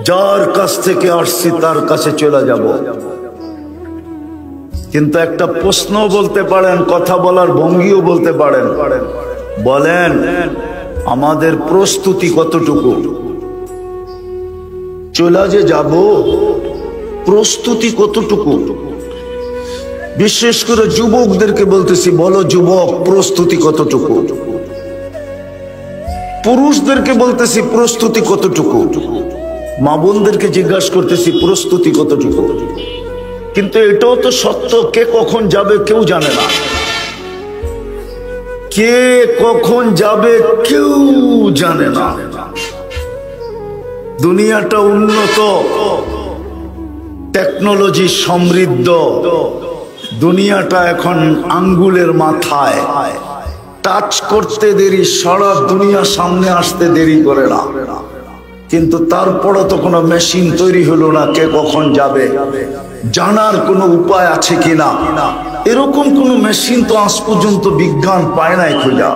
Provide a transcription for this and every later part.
যার কাছ থেকে আসছি তার কাছে চলে যাব। কিন্তু একটা প্রশ্ন বলতে পারেন, কথা বলার ভঙ্গিও বলতে পারেন, বলেন আমাদের প্রস্তুতি কতটুকু? চলে যে যাব, প্রস্তুতি কতটুকু? বিশেষ করে যুবকদেরকে বলতেছি, বলো যুবক প্রস্তুতি কতটুকু? পুরুষদেরকে বলতেছি প্রস্তুতি কতটুকু? মা বোনদেরকে জিজ্ঞাসা করতেছি প্রস্তুতি কতটুকু? কিন্তু এটাও তো সত্য, কে কখন যাবে কেউ জানে না। কে কখন যাবে কেউ জানে না। দুনিয়াটা উন্নত, টেকনোলজি সমৃদ্ধ, দুনিয়াটা এখন আঙ্গুলের মাথায়, টাচ করতে দেরি, সারা দুনিয়া সামনে আসতে দেরি করে না। কিন্তু তারপরও তো কোনো মেশিন তৈরি হলো না কে কখন যাবে, জানার কোনো উপায় আছে কিনা। এরকম কোনো মেশিন তো আজ পর্যন্ত বিজ্ঞান পায় নাই খোঁজা।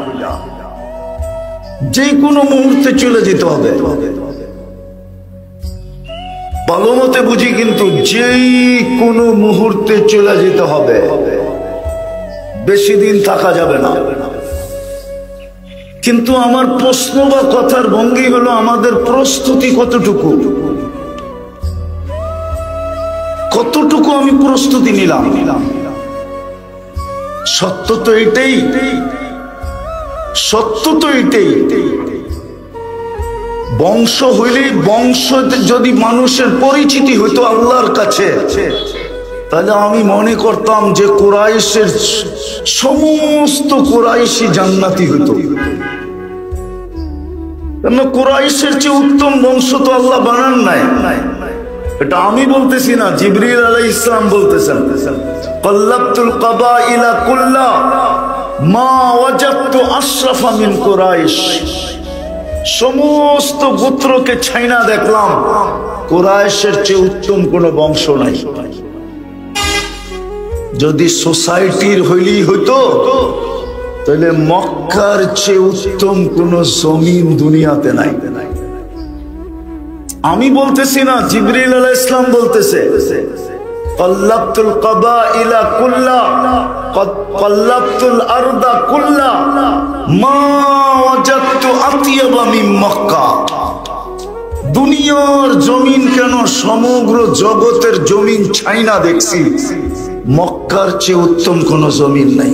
যে কোনো মুহূর্তে চলে যেতে হবে, ভালো মতে বুঝি, কিন্তু যেই কোনো মুহূর্তে চলে যেতে হবে, বেশি দিন থাকা যাবে না। কিন্তু আমার প্রশ্ন বা কথার ভঙ্গি হলো আমাদের প্রস্তুতি কতটুকু? কতটুকু আমি প্রস্তুতি নিলাম? সত্য তো এটাই, সত্য তো এটাই। বংশ হইলেই, বংশ যদি মানুষের পরিচিতি হইতো আল্লাহর কাছে, তাহলে আমি মনে করতাম যে কুরাইশের সমস্ত কুরাইশি জান্নাতি হইতো। কুরাইশের চেয়ে উত্তম বংশ তো আল্লাহ বানান নাই। এটা আমি বলতেছি না, জিবরিল আলাইহিস সালাম বলতেছেন, কল্লাবতুল কাবাইলা কুল্লা মা ওয়াজাদতু আশরাফা মিন কুরাইশ। সমস্ত গোত্রকে ছাইনা দেখলাম, কুরাইশের চেয়ে উত্তম কোন বংশ নাই। যদি সোসাইটির হইলেই হইতো, তাহলে মক্কার চেয়ে উত্তম কোন জমিন দুনিয়াতে নাই। আমি বলতেছি না, জিবরিল আলাইহিস সালাম বলতেছে, কল্লাবতুল কাবাইলা কুল্লা কল্লাবতুল আরদা কুল্লা মা ওয়াজাদতু আতিয়াবা মিন মক্কা। দুনিয়ার জমিন কেন, সমগ্র জগতের জমিন ছাইনা দেখছি, মক্কার চেয়ে উত্তম কোন জমিন নাই।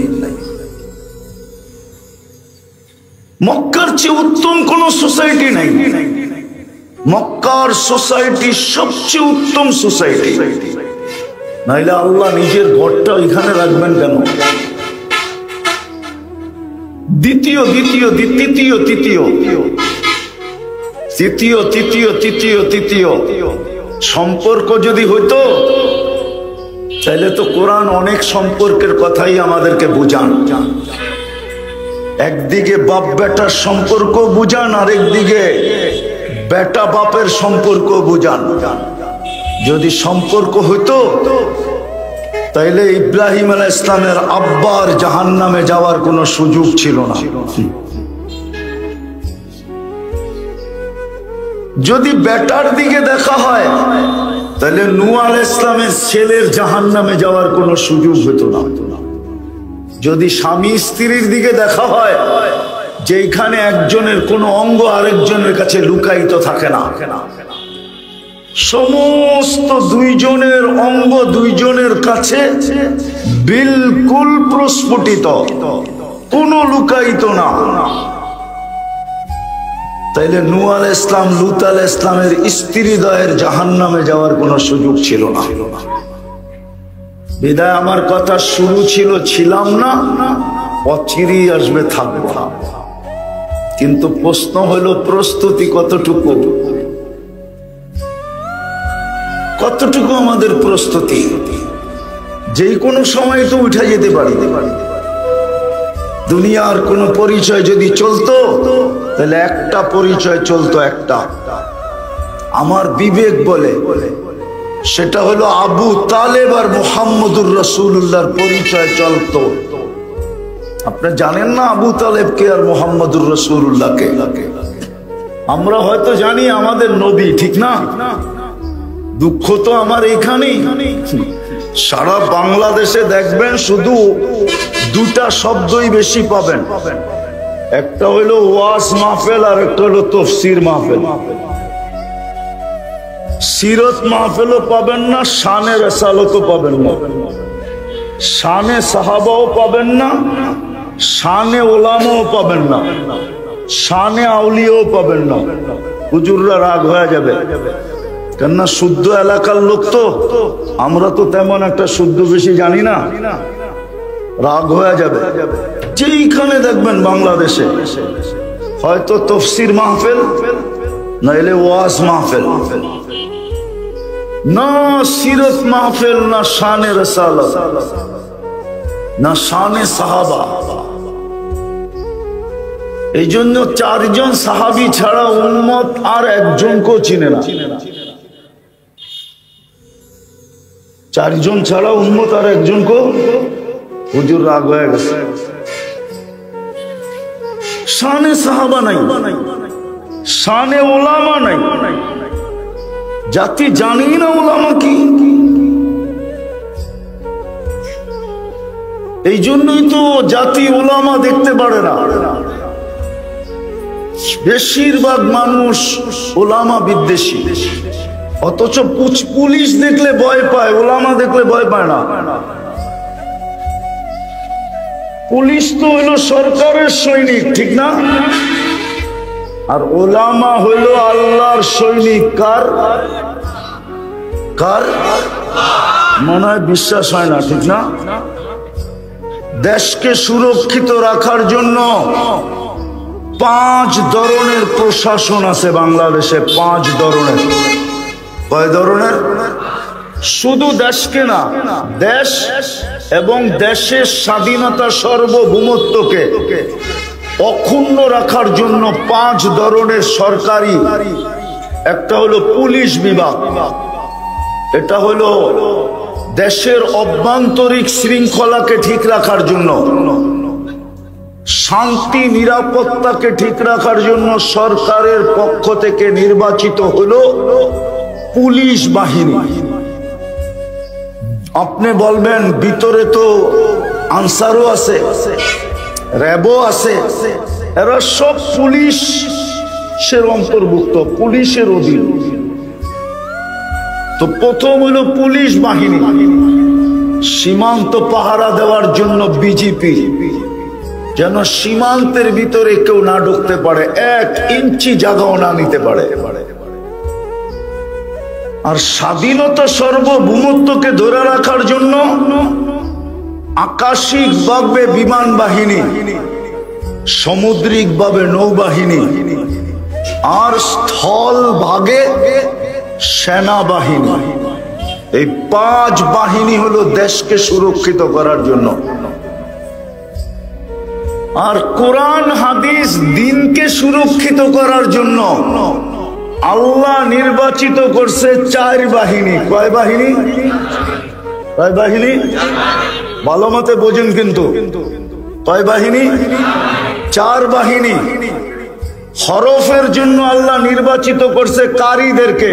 মক্কার চেয়ে উত্তম কোন সোসাইটি নাই। মক্কার সোসাইটি সবচেয়ে উত্তম সোসাইটি। নাইলে আল্লাহ নিজের ঘরটা এখানে রাখবেন কেন? দ্বিতীয় দ্বিতীয় তৃতীয় তৃতীয় তৃতীয় তৃতীয় তৃতীয় তৃতীয় সম্পর্ক যদি হইতো, তাহলে তো কোরআন অনেক সম্পর্কের কথাই আমাদেরকে বুঝান। একদিকে বাপ বেটার সম্পর্ক বুঝান, আরেকদিকে বেটা বাপের সম্পর্ক বুঝান। যদি সম্পর্ক হইতো, তাইলে ইব্রাহিম আলাইহিস সালামের আব্বার জাহান্নামে যাওয়ার কোনো সুযোগ ছিল না। যদি বেটার দিকে দেখা হয়, তাহলে নূহ আলাইহিস সালামের ছেলের জাহান্নামে যাওয়ার কোনো সুযোগ হতো না। যদি স্বামী স্ত্রীর দিকে দেখা হয়, যেখানে একজনের কোনো অঙ্গ আরেকজনের কাছে লুকায়িত থাকে না, সমস্ত দুইজনের অঙ্গ দুইজনের কাছে বিলকুল প্রস্ফুটিত, কোনো লুকায়িত না। তাইলে নূহ আলাইহিস সালাম লূত আলাইহিস সালামের স্ত্রীদ্বয়ের জাহান্নামে যাওয়ার কোনো সুযোগ ছিল না। বিদায় আমার কথা শুরু ছিল, ছিলাম না, অচিরেই আসবে, থাকবো না। কিন্তু প্রশ্ন হলো প্রস্তুতি কতটুকু? কতটুকু আমাদের প্রস্তুতি? যে কোনো সময় তো উঠে যেতে পারি। দুনিয়ার কোনো পরিচয় যদি চলতো, তাহলে একটা পরিচয় চলতো, একটা আমার বিবেক বলে, সেটা হলো আবু তালেব আর মুহাম্মদুর রাসূলুল্লাহর পরিচয় চলতো। আপনি জানেন না আবু তালেব কে আর মুহাম্মদুর রাসূলুল্লাহ কে? আমরা হয়তো জানি আমাদের নবী, ঠিক না? দুঃখ তো আমার এখানেই, সারা বাংলাদেশে দেখবেন শুধু দুটা শব্দই বেশি পাবেন, একটা হইলো ওয়াজ মাহফিল আর একটা হইলো তাফসীর মাহফিল। সিরত মাহফিলও পাবেন না, শানে রিসালাতও পাবেন না, শানে সাহাবাও পাবেন না, শানে উলামাও পাবেন না, শানে আউলিয়াও পাবেন না। হুজুররা রাগ হয়ে যাবে, কেননা শুদ্ধ এলাকার লোক তো, আমরা তো তেমন একটা শুদ্ধ বেশি জানি না, রাগ হয়ে যাবে। যেইখানে দেখবেন বাংলাদেশে হয়তো তাফসীর মাহফিল, নাইলে ওয়াজ মাহফিল, না সিরত মাহফিল, না শানে রিসালাত, না শানে সাহাবা। এই জন্য চারজন সাহাবী ছাড়া উম্মত আর একজনকেও চিনে না। চারজন ছাড়া উম্মত আর একজনকেও, হুজুর রাগ হয়ে গেছে। শানে সাহাবা নাই, শানে উলামা নাই, জাতি জানি না উলামা কি। এই জন্যই তো জাতি উলামা দেখতে পারে না। বেশিরভাগ মানুষ উলামা বিদ্বেষী, অথচ পুলিশ দেখলে ভয় পায়, উলামা দেখলে ভয় পায় না। পুলিশ তো হইলো সরকারের সৈনিক, ঠিক না? আর উলামা হইল আল্লাহর সৈনিক। কার? কার? মনে হয় বিশ্বাস হয় না, ঠিক না? দেশকে সুরক্ষিত রাখার জন্য 5 ধরনের প্রশাসন আছে বাংলাদেশে। 5 ধরনের। কয় ধরনের? শুধু দেশকে না, দেশ এবং দেশের স্বাধীনতা সার্বভৌমত্বকে অক্ষুণ্ণ রাখার জন্য 5 ধরনের সরকারি। একটা হলো পুলিশ বিভাগ, এটা হলো দেশের অভ্যন্তরীণ শৃঙ্খলাকে ঠিক রাখার জন্য, শান্তি নিরাপত্তাকে ঠিক রাখার জন্য সরকারের পক্ষ থেকে নির্বাচিত হলো পুলিশ বাহিনী। আপনি বলবেন ভিতরে তো আনসারও আছে, র্যাবও আছে, এরা সব পুলিশের অন্তর্ভুক্ত, পুলিশের অধীন। তো প্রথম হলো পুলিশ বাহিনী, সীমান্ত পাহারা দেওয়ার জন্য বিজিপি, যেন সীমান্তের ভিতরে কেউ না ঢুকতে পারে, 1 ইঞ্চি জায়গাও না নিতে পারে। আর স্বাধীনতা সার্বভৌমত্বকে ধরে রাখার জন্য আকাশিক ভাবে বিমান বাহিনী, সামুদ্রিক ভাবে নৌবাহিনী, আর স্থল ভাগে সেনাবাহিনী। এই 5 বাহিনী হলো দেশকে সুরক্ষিত করার জন্য। আর কোরআন হাদিস দ্বীনকে সুরক্ষিত করার জন্য আল্লাহ নির্বাচিত করছে 4 বাহিনী। কয় বাহিনী? কয় বাহিনী? ভালো মতে বোঝেন কিন্তু। কয় বাহিনী? 4 বাহিনী। হরফের জন্য আল্লাহ নির্বাচিত করছে কারীদেরকে,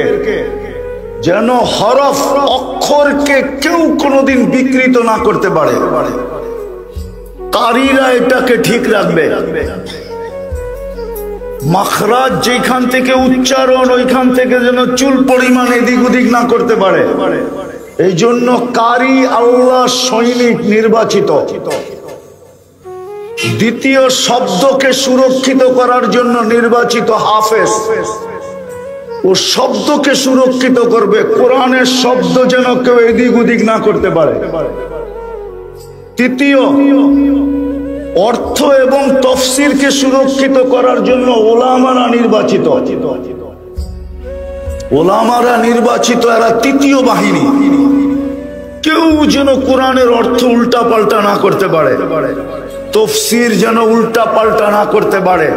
যেন হরফ অক্ষরকে কেউ কোনোদিন বিকৃত না করতে পারে। কারীরা এটাকে ঠিক রাখবে। মাখরাজ যেখান থেকে উচ্চারণ, ওইখান থেকে যেন চুল পরিমাণ এদিক ওদিক না করতে পারে। এই জন্য কারী আল্লাহ সৈনিক নির্বাচিত। দ্বিতীয়, শব্দকে সুরক্ষিত করার জন্য নির্বাচিত হাফেজ। ও শব্দকে সুরক্ষিত করবে, কোরআনের শব্দ যেন কেউ এদিক ওদিক না করতে পারে। তৃতীয়, অর্থ এবং তাফসীরকে সুরক্ষিত করার জন্য উলামারা নির্বাচিত। উলামারা নির্বাচিত, এরা তৃতীয় বাহিনী। কেউ যেন কোরআনের অর্থ উল্টা পাল্টা না করতে পারে, তাফসীর যেন উল্টা পাল্টা না করতে পারে।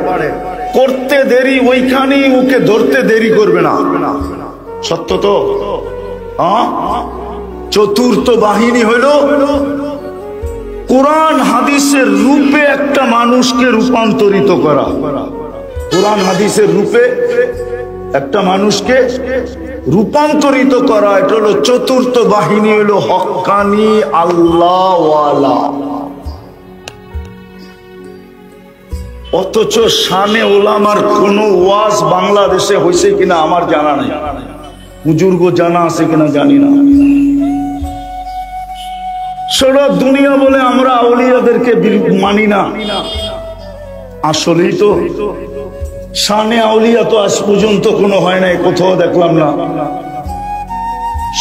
করতে দেরি ওইখানেই ওকে ধরতে দেরি করবে না। সত্য তো? চতুর্থ বাহিনী হইল কোরআন হাদিসের রূপে একটা মানুষকে রূপান্তরিত করা। কোরআন হাদিসের রূপে একটা মানুষকে রূপান্তরিত করা, এটা হলো চতুর্থ বাহিনী, হলো হক্কানি আল্লাহওয়ালা। অথচ শানে ওলামার কোন ওয়াজ বাংলাদেশে হয়েছে কিনা আমার জানা নেই, হুজুরগো জানা আছে কিনা জানি না। সারা দুনিয়া বলে আমরা আউলিয়াদেরকে মানি না, আসলেই তো শানে আউলিয়া তো আজ পর্যন্ত কোনো হয় নাই, কোথাও দেখলাম না।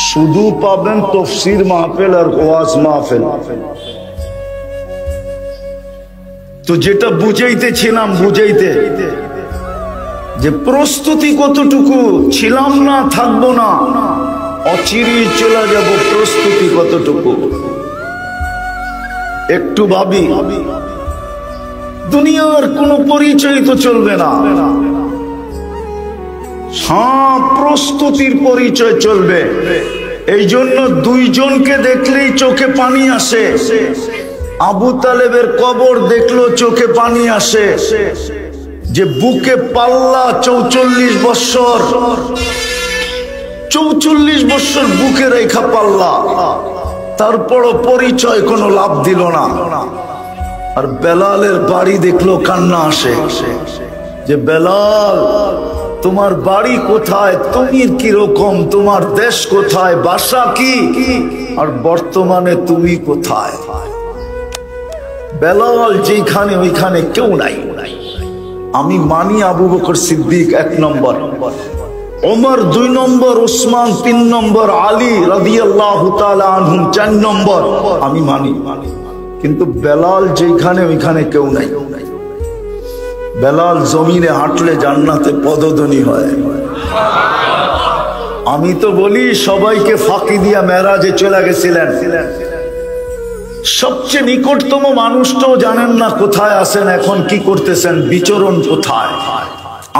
শুধু পাবেন তফসির মাহফিল আর ওয়াজ মাহফিল। তো যেটা বুঝাইতেছিলাম, যে প্রস্তুতি কতটুকু ছিলাম না, থাকবো না, অচিরেই চলে যাব, প্রস্তুতি কতটুকু একটু ভাবি। দুনিয়ার কোনো পরিচয় তো চলবে না, হ্যাঁ প্রস্তুতির পরিচয় চলবে। এই জন্য দুইজনকে দেখলেই চোখে পানি আসে। আবু তালেবের কবর দেখলো চোখে পানি আসে, যে বুকে পাল্লা 44 বৎসর, 44 বৎসর বুকে রেখা পাল্লা, তারপরও পরিচয় কোনো লাভ দিল না। আর বেলালের বাড়ি দেখলো কান্না আসে, যে বেলাল তোমার বাড়ি কোথায়, তুমি কিরকম, তোমার দেশ কোথায়, বাসা কি, আর বর্তমানে তুমি কোথায়। বেলাল যেখানে ওইখানে কেউ নাই। আমি মানি আবু বকর সিদ্দিক 1 নম্বর, ওমর 2 নম্বর, উসমান 3 নম্বর, আলী রাদিয়াল্লাহু তাআলা আনহুম 4 নম্বর, আমি মানি। কিন্তু বেলাল যেখানে ওইখানে কেউ নাই। বেলাল জমিনে হাঁটলে জান্নাতে পদধ্বনি হয়। আমি তো বলি সবাইকে ফাঁকি দিয়া মেরাজে চলে গেছিলেন। সবচেয়ে নিকটতম মানুষটাও জানেন না কোথায় আছেন, এখন কি করতেছেন, বিচরণ কোথায়।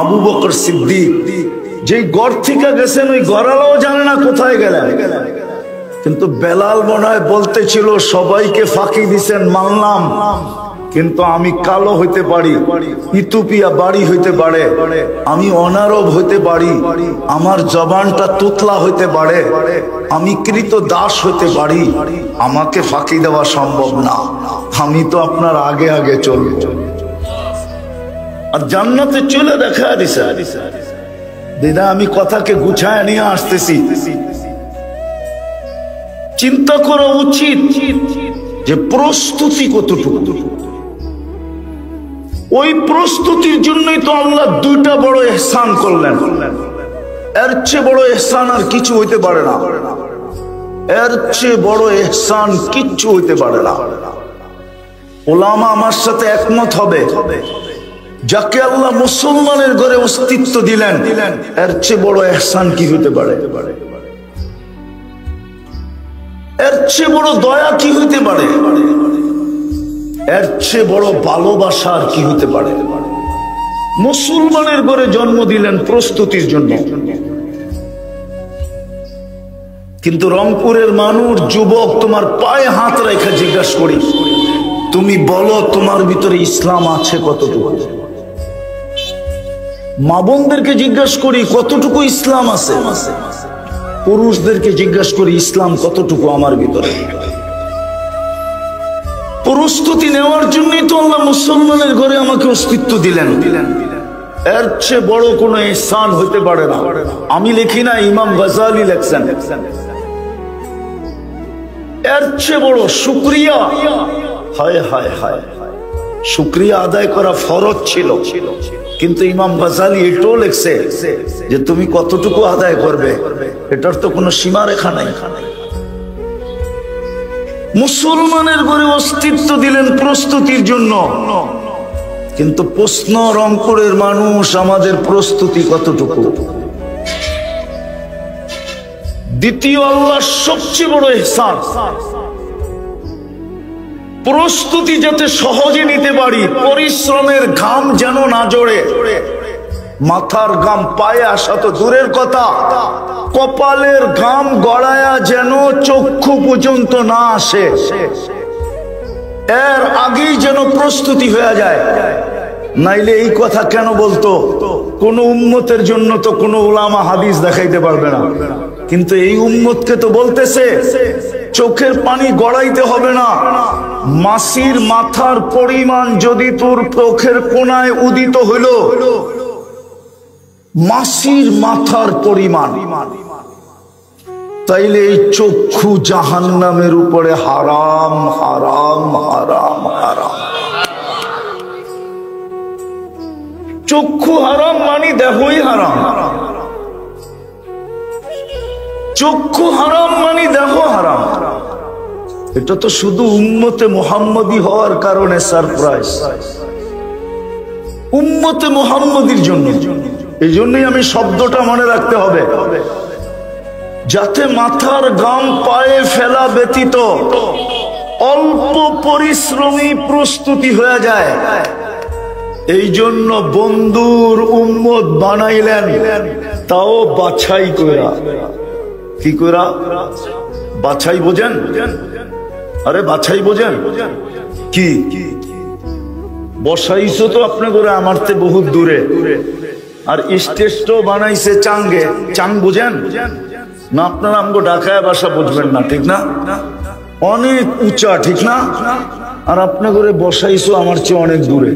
আবু বকর সিদ্দিক যেই ঘর থেকে গেছেন ওই ঘরালাও জানে না কোথায় গেলেন। কিন্তু বেলাল মনে হয় বলতেছিল সবাইকে ফাঁকি দিছেন মানলাম, কিন্তু আমি কালো হইতে পারি, ইথিওপিয়া বাড়ি হইতে পারে, আমি অনারব হইতে পারি, আমার জবানটা তোতলা হইতে পারে, আমি কৃত দাস হইতে পারি, আমাকে ফাঁকি দেওয়া সম্ভব না। আমি তো আপনার আগে আগে চলব। আর জান্নাতে চলে দেখা দিছে। দিদা আমি কথাকে গুছায় নিয়ে আসতেছি। চিন্তা করা উচিত যে প্রস্তুতি কতটুকু। ওই প্রস্তুতির জন্যই তো আল্লাহ 2টা বড় ইহসান করলেন। এর চেয়ে বড় ইহসান আর কিছু হইতে পারে না, এর চেয়ে বড় ইহসান কিচ্ছু হইতে পারে না। ওলামা আমার সাথে একমত হবে, যাকে আল্লাহ মুসলমানের ঘরে অস্তিত্ব দিলেন, এর চেয়ে বড় ইহসান কি হইতে পারে, এর চেয়ে বড় দয়া কি হইতে পারে, এর চেয়ে বড় ভালোবাসা আর কি হইতে পারে। মুসলমানের ঘরে জন্ম দিলেন প্রস্তুতির জন্য। কিন্তু রংপুরের মানুষ, যুবক, তোমার পায়ে হাত রেখে জিজ্ঞাসা করি, তুমি বলো তোমার ভিতরে ইসলাম আছে কতটুকু। মা বোনদেরকে জিজ্ঞাসা করি কতটুকু ইসলাম আছে, পুরুষদেরকে জিজ্ঞাসা করি ইসলাম কতটুকু আমার ভিতরে। প্রস্তুতি নেওয়ার জন্যই তো আল্লাহ মুসলমানের ঘরে আমাকে অস্তিত্ব দিলেন। এর চেয়ে বড় কোনো ইহসান হইতে পারে না। আমি লিখি না, ইমাম গাজালি লেখছেন, এর চেয়ে বড় শুকরিয়া। হায় হায় হায়, শুকরিয়া আদায় করা ফরজ ছিল, কিন্তু ইমাম গাজালি এটাও লেখছে যে তুমি কতটুকু আদায় করবে, এটার তো কোনো সীমা রেখা নাই। মুসলমানের ঘরে অস্তিত্ব দিলেন প্রস্তুতির জন্য, কিন্তু প্রশ্ন রংপুরের মানুষ, আমাদের প্রস্তুতি কতটুকু। দ্বিতীয় আল্লাহর সবচেয়ে বড় ইহসান, প্রস্তুতি যাতে সহজে নিতে পারি, পরিশ্রমের ঘাম যেন না জড়ে। মাথার ঘাম পায়ে আসা তো দূরের কথা, কপালের ঘাম গড়ায়া যেন চক্ষু পর্যন্ত না আসে, এর আগেই যেন প্রস্তুতি হয়ে যায়। নাইলে এই কথা কেন বলতো? কোন উম্মতের জন্য তো কোন উলামা হাদিস দেখাইতে পারবে না, কিন্তু এই উম্মতকে তো বলতেছে চোখের পানি গড়াইতে হবে না, মাসির মাথার পরিমাণ যদি তোর চোখের কোনায় উদিত হইল, মাসির মাথার পরিমাণ, তাইলে এই চক্ষু জাহান্নামের উপরে হারাম হারাম হারাম হারাম। চক্ষু হারাম মানে দেহই হারাম, চক্ষু হারাম মানে দেহ হারাম। এটা তো শুধু উম্মতে মুহাম্মদী হওয়ার কারণে সারপ্রাইজ, উম্মতে মুহাম্মদীর জন্য। এই জন্যই আমি শব্দটা মনে রাখতে হবে, যাতে মাথার গাম পায়ে ফেলা ব্যতীত অল্প পরিশ্রমী প্রস্তুতি হয়ে যায়। এই জন্য বন্ধুর উম্মত বানাইলেন, তাও বাছাই কইরা। কি কইরা? বাছাই বোঝেন? আরে বাছাই বোঝেন কি? বসাইছো তো আপনি করে আমার তে বহুত দূরে, আর স্টেজটাও বানাইছে চাঙ্গে। চাং বুঝেন না? আপনারা আমগো ঢাকায় ভাষা বুঝবেন না, ঠিক না? অনেক উঁচা, ঠিক না? আর আপনি করে বসাইছো আমার চেয়ে অনেক দূরে।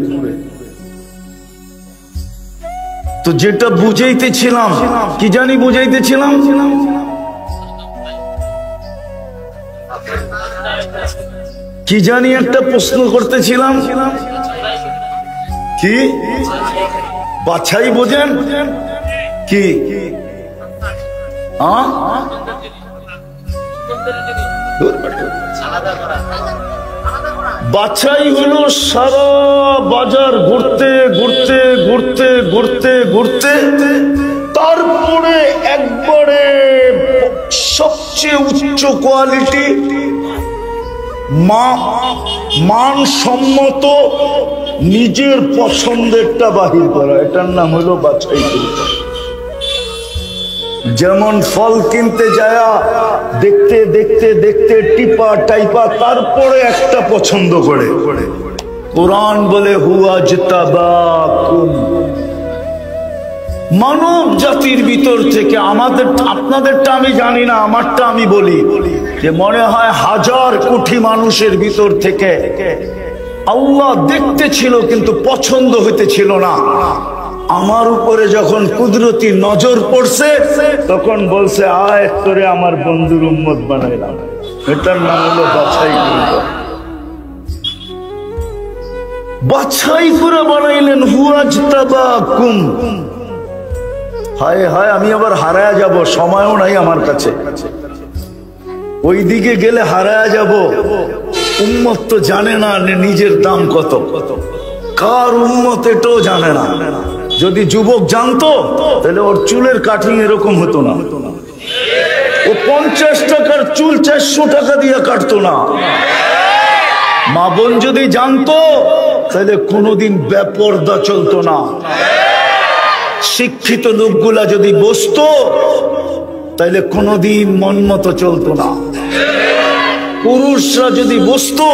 তো যেটা বুঝাইতেছিলাম, কি জানি বুঝাইতেছিলাম, কি জানি একটা প্রশ্ন করতেছিলাম, কি বাছাই বোঝেন কি? বাছাই হলো সারা বাজার ঘুরতে ঘুরতে ঘুরতে ঘুরতে ঘুরতে তারপরে একবারে সবচেয়ে উচ্চ কোয়ালিটি মানসম্মত নিজের পছন্দেরটা বাহির করা, এটার নাম হলো বাছাই করা। যেমন ফল কিনতে যায়া দেখতে দেখতে দেখতে টিপা টাইপা তারপরে একটা পছন্দ করে। কোরআন বলে হুয়া জিতাবাকুম, মানব জাতির ভিতর থেকে আমাদের, আপনাদেরটা আমি জানি না, আমারটা আমি বলি যে মনে হয় 1000 কোটি মানুষের ভিতর থেকে আল্লাহ দেখতে ছিল কিন্তু পছন্দ হইতে ছিল না। আমার উপরে যখন কুদরতি নজর পড়ছে তখন বলছে আয় তোরে আমার বন্ধুর উম্মত বানাইলাম। এটার নাম হলো বাছাই করা। বাছাই করে বানাইলেন হুয়াজতাবাকুম। হায় হায়, আমি আবার হারায়া যাব, সময়ও নাই আমার কাছে। ওই দিকে গেলে হারায়া যাব। উম্মত তো জানে না নিজের দাম কত, কার উম্মত এটাও জানে না। যদি যুবক জানতো তাহলে ওর চুলের কাটিং এরকম হতো না, ও 50 টাকার চুল 400 টাকা দিয়ে কাটতো না। মা বোন যদি জানতো তাহলে কোনোদিন বেপরদা চলতো না। শিক্ষিত লোকগুলা যদি বসতো তাহলে কোনোদিন মন মতো চলতো না। পুরুষরা যদি বসতো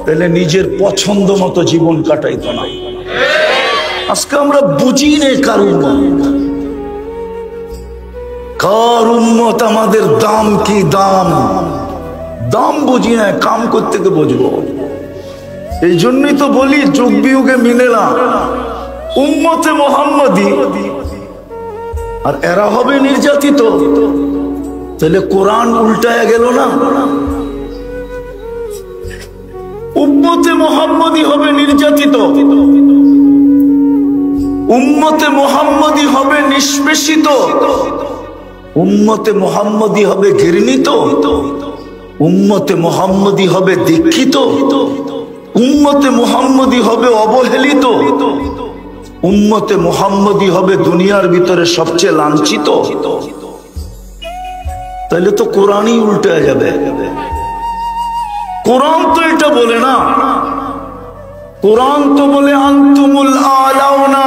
তাহলে নিজের পছন্দ মতো জীবন কাটাইতো না। আজকে আমরা বুঝি নে কার উম্মত, আমাদের দাম কি, দাম বুঝি না, কাম করতে কে বুঝবো। এই জন্যই তো বলি যুগ বিয়োগে মিলে না উম্মতে মুহাম্মদী, আর এরা হবে নির্যাতিত। তাহলে কোরআন উল্টায়া গেল না? উম্মতে মুহাম্মদী হবে নির্যাতিত, উম্মতে মুহাম্মদী হবে নিষ্পেষিত, উম্মতে মুহাম্মদী হবে ঘৃণিত, উম্মতে মুহাম্মদী হবে দীক্ষিত, উম্মতে মুহাম্মদী হবে অবহেলিত, উম্মতে মুহাম্মদী হবে দুনিয়ার ভিতরে সবচেয়ে লাঞ্ছিত। তাহলে তো কোরআনই উল্টে যাবে। কোরআন তো এটা বলে না, কোরআন তো বলে আনতুমুল আলাউনা,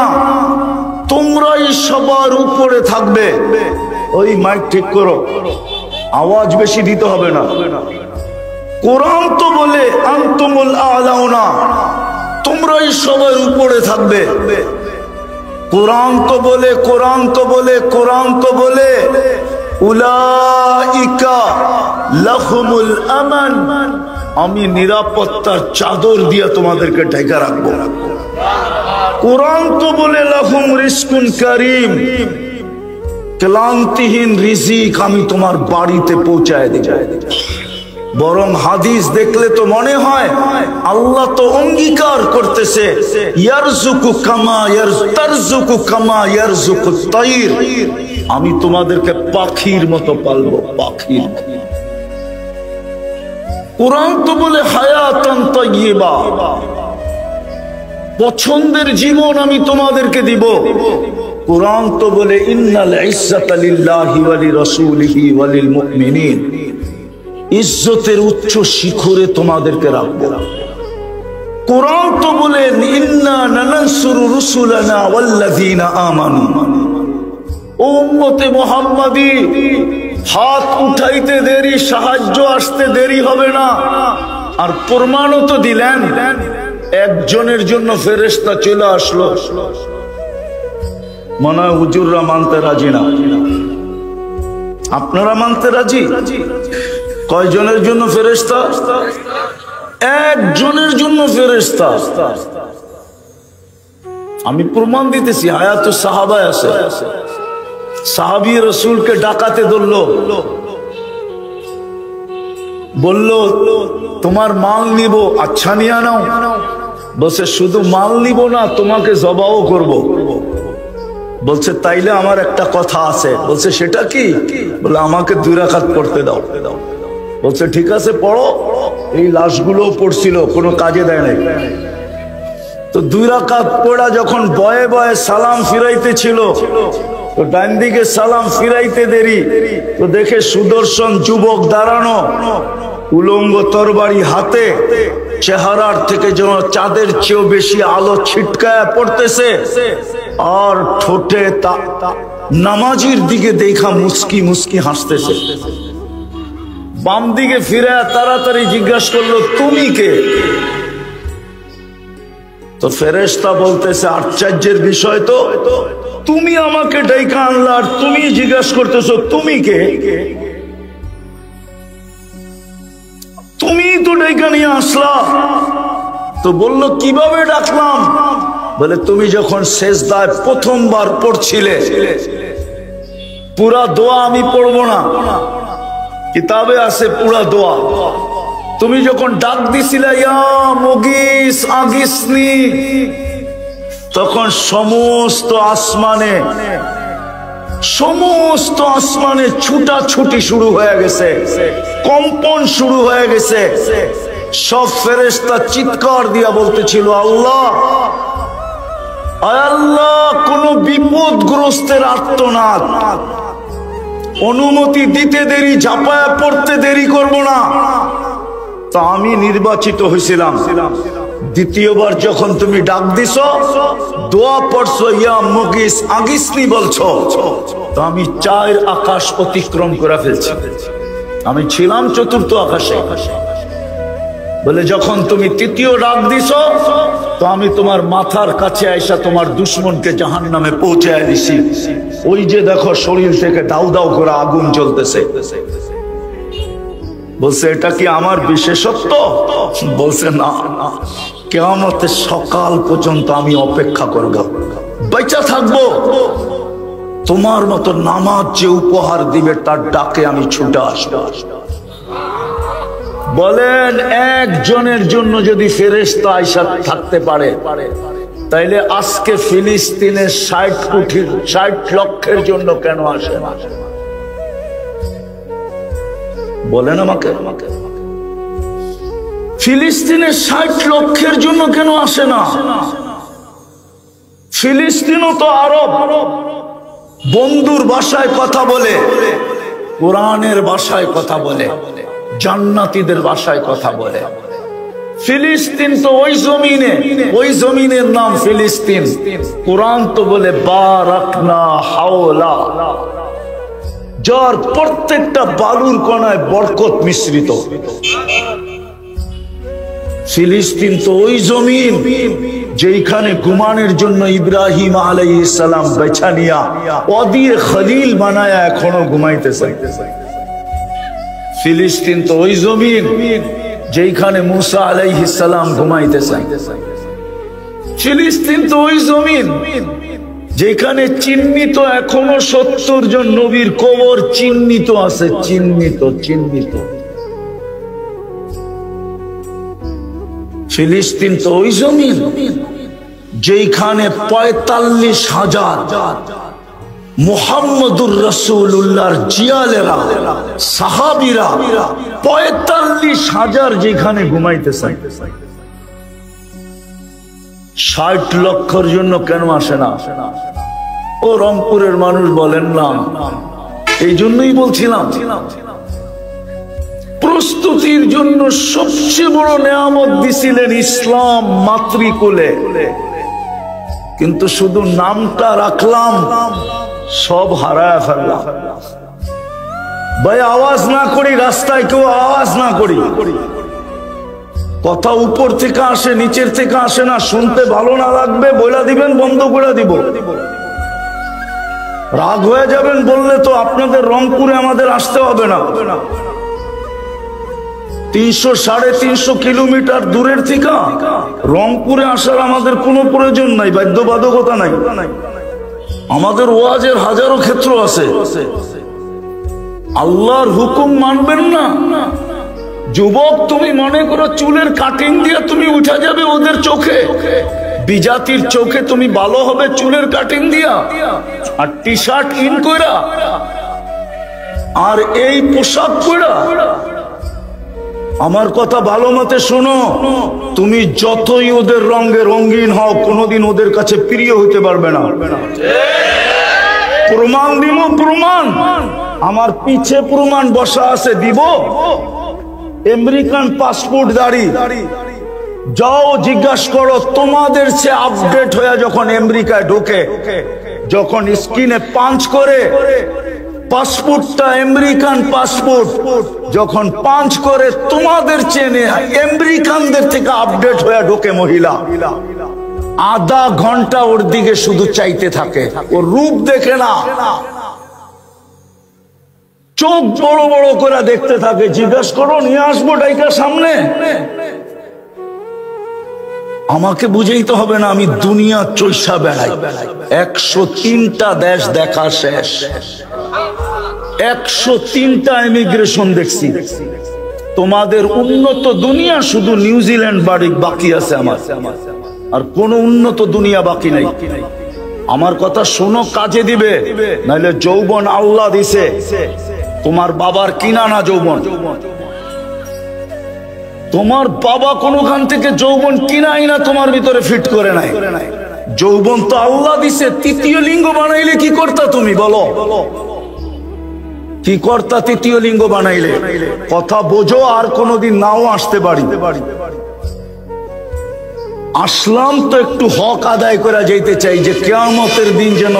তোমরাই সবার উপরে থাকবে। ওই মাইক ঠিক করো, আওয়াজ বেশি দিতে হবে না। কোরআন তো বলে আনতুমুল আলাউনা, তোমরাই সবার উপরে থাকবে। কোরআন তো বলে, কোরআন তো বলে, কোরআন তো বলে উলাইকা লাহুমুল আমান, আমি নিরাপত্তার চাদর দিয়ে তোমাদেরকে ঢেকে রাখবো। কোরআন তো বলে লাহুম রিজকুন কারীম, ক্লান্তিহীন রিজিক আমি তোমার বাড়িতে পৌঁছায় দেব। বরং হাদিস দেখলে তো মনে হয় আল্লাহ তো অঙ্গীকার করতেছে ইয়ারযুকু কামা তারযুকু কামা ইয়ারযুকু তাইর, আমি তোমাদেরকে পাখির মতো পালবো, পাখির মতো। কোরআন তো বলে হায়াতান তাইয়্যিবা, পছন্দের জীবন আমি তোমাদেরকে দিব। কোরআন তো বলে ইন্নাল ইজ্জাতা লিল্লাহি ওয়া লিরাসূলিহি ওয়া লিল মুমিনিন, ইজ্জতের উচ্চ শিখরে তোমাদেরকে রাখবো। কোরআন তো বলে ইন্না নানসুরু রুসুলানা ওয়াল্লাযীনা আমানু, উম্মতে মুহাম্মাদি হাত উঠাইতে দেরি, সাহায্য আসতে দেরি হবে না। আর প্রমাণও তো দিলেন, একজনের জন্য ফেরেশতা চলে আসলো। মনে হয় হুজুররা মানতে রাজি না, আপনারা মানতে রাজি? কয়জনের জন্য ফেরেশতা? একজনের জন্য ফেরেশতা। আমি প্রমাণ দিতেছি, হায়াতুস সাহাবায় আছে। সাহাবী রাসূলকে ডাকাতে ধরলো, বলল তোমার মাল নিব, আচ্ছা নিয়ে নাও। বলছে শুধু মাল নিব না, তোমাকে জবাও করব। বলছে তাইলে আমার একটা কথা আছে। বলছে সেটা কি? বলে আমাকে 2 রাকাত পড়তে দাও। বলছে ঠিক আছে পড়ো। এই লাশগুলো পড়ছিল, কোনো কাজে দেয় নাই। তো 2 রাকাত পড়া যখন বয়ে বয়ে সালাম ফিরাইতে ছিল, তো ডান দিকে সালাম ফিরাইতে দেরি, তো দেখে সুদর্শন যুবক দাঁড়ানো, উলঙ্গ তরবারি হাতে, চেহারার থেকে যেন চাঁদের চেয়েও বেশি আলো ছিটকায়া পড়তেছে, আর ঠোঁটে নামাজির দিকে দেখা মুস্কি মুস্কি হাসতেছে। বাম দিকে ফিরে তাড়াতাড়ি জিজ্ঞাসা করলো তুমি কে? তো ফেরেশতা বলতেছে আশ্চর্যের বিষয় তো, তুমি আমাকে ডাইকা আনলা আর তুমি জিজ্ঞাসা করতেছো তুমি কে? তুমি তো ডাইকা নিয়ে আসলা। তো বলল কিভাবে ডাকলাম? বলে তুমি যখন সেজদায় প্রথমবার পড়ছিলে, পুরা দোয়া আমি পড়বো না, কিতাবে আছে পুরা দোয়া। তুমি যখন ডাক দিছিলে ইয়া মুগিস আগিসনি, তখন সমস্ত আসমানে ছুটাছুটি শুরু হয়ে গেছে, কম্পন শুরু হয়ে গেছে। সব ফেরেশতা চিৎকার দিয়া বলতেছিল আল্লাহ, আয় আল্লাহ, কোন বিপদগ্রস্তের আর্তনাদ, অনুমতি দিতে দেরি, ঝাঁপায়া পড়তে দেরি করব না। তা আমি নির্বাচিত হয়েছিলাম। দ্বিতীয়বার যখন তুমি ডাক দিছো, দোয়া পড়ছো ইয়া মুগিস আগিসনি বলছো, তো আমি 4 আকাশ অতিক্রম করে ফেলছি। আমি ছিলাম 4th আকাশে। বলে যখন তুমি 3য় ডাক দিছো, তো আমি তোমার মাথার কাছে আইসা তোমার দুশমনকে জাহান্নামে পৌঁছায় দিছি। ওই যে দেখো শরীর থেকে দাউ দাউ করে আগুন জ্বলতেছে। বলছে এটা কি আমার বিশেষত্ব? বলছে না, কিয়ামতের সকাল পর্যন্ত আমি অপেক্ষা করব, বেঁচে থাকবো, তোমার মতো নামাজ যে উপহার দিবে তার ডাকে আমি ছুটে আসবো। বলেন একজনের জন্য যদি ফেরেশতা আয়েশা থাকতে পারে, তাইলে আজকে ফিলিস্তিনের 60 লক্ষের জন্য কেন আসে না? বলেন আমাকে, ফিলিস্তিনের 60 লক্ষের জন্য কেন আসে না? ফিলিস্তিনও তো আরব, বন্ধুর ভাষায় কথা বলে, কোরআনের ভাষায় কথা বলে, জান্নাতীদের ভাষায় কথা বলে। ফিলিস্তিন তো ওই জমিনের নাম ফিলিস্তিন। কোরআন তো বলে বারাকনা হাওলা, যার প্রত্যেকটা বালুর কণায় বরকত মিশ্রিত। ফিলিস্তিন তো ওই জমিন যেখানে ঘুমানোর জন্য ইব্রাহিম আলাইহিস সালাম বেছা নিয়া ওদিয়ে খলিল বানায়া এখনো ঘুমাইতেছে। ফিলিস্তিন তো ওই জমিন যেখানে মুসা আলাইহিস সালাম ঘুমাইতেছে। ফিলিস্তিন তো ওই জমিন যেখানে চিহ্নিত এখনো 70 জন নবীর কবর চিহ্নিত আছে, চিহ্নিত। ফিলিস্তিন তো ওই জমিন যেখানে 45,000 মুহাম্মদুর রাসূলুল্লাহর জিয়ালেরা সাহাবীরা 45,000 যেখানে ঘুমাইতেছে। 60 লক্ষর জন্য কেন আসে না? ও রংপুরের মানুষ বলেন না, এই জন্যই বলছিলাম প্রস্তুতির জন্য সবচেয়ে বড় নেয়ামত দিছিলেন ইসলাম মাতৃকুলে, কিন্তু শুধু নামটা রাখলাম, সব হারায় ফেললাম। ভাই আওয়াজ না করি, রাস্তায় কেউ আওয়াজ না করি, কথা উপর থেকে আসে নিচের থেকে আসে না। শুনতে ভালো না লাগবে বলে দিবেন, বন্ধ করে দিব। রাগ হয়ে যাবেন বললে তো আপনাদের রংপুরে আমাদের আসতে হবে না। 300-350 কিলোমিটার দূরের থেকে রংপুরে আসার আমাদের কোনো প্রয়োজন নাই, বাধ্যবাধকতা নাই। আমাদের ওয়াজের হাজারো ক্ষেত্র আছে। আল্লাহর হুকুম মানবেন না? যুবক, তুমি মনে করো চুলের কাটিং দিয়ে তুমি উঠে যাবে ওদের চোখে, বিজাতির চোখে তুমি ভালো হবে চুলের কাটিং দিয়া আর টি শার্ট ইন কইরা আর এই পোশাক পরা? আমার কথা ভালো মতে শোনো, তুমি যতই ওদের রঙে রঙিন হও কোনোদিন ওদের কাছে প্রিয় হইতে পারবে না। প্রমাণ দিব, প্রমাণ আমার পিছে প্রমাণ বসা আছে, দিব। আমেরিকান পাসপোর্ট দাঁড়ি, যাও জিজ্ঞাসা করো তোমাদের সে আপডেট হয়ে যখন আমেরিকায় ঢোকে, যখন স্ক্রিনে পাঞ্চ করে পাসপোর্টটা আমেরিকান পাসপোর্ট যখন পাঞ্চ করে তোমাদের চেনে আমেরিকানদের থেকে আপডেট হয়ে ঢোকে মহিলা, আধা ঘন্টা ওর দিকে শুধু চাইতে থাকে, ওর রূপ দেখে না, চোখ বড় বড় করে দেখতে থাকে। জিজ্ঞাসা করো নিয়ে আসবো ডাইকা সামনে। আমাকে বুঝাইতে হবে না, আমি দুনিয়া চৈষা বেড়াই। 103টা দেশ দেখা শেষ, 103টা ইমিগ্রেশন দেখছি। তোমাদের উন্নত দুনিয়া শুধু নিউজিল্যান্ড বাকি আছে আমার, আর কোন উন্নত দুনিয়া বাকি নাই। আমার কথা শোনো, কাজে দিবে, নাহলে যৌবন আল্লাহ দিছে, তোমার বাবার কিনা না যৌবন। তোমার বাবা কোনখান থেকে যৌবন কিনাই না, তোমার ভিতরে ফিট করে নাই। যৌবন তো আল্লাহ দিছে। তৃতীয় লিঙ্গ বানাইলে কি করতা তুমি বলো? কি করতা তৃতীয় লিঙ্গ বানাইলে? কথা বোঝো, আর কোনোদিন নাও আসতে পারি। আসলাম তো একটু হক আদায় করে যেতে চাই, যে কিয়ামতের দিন যেন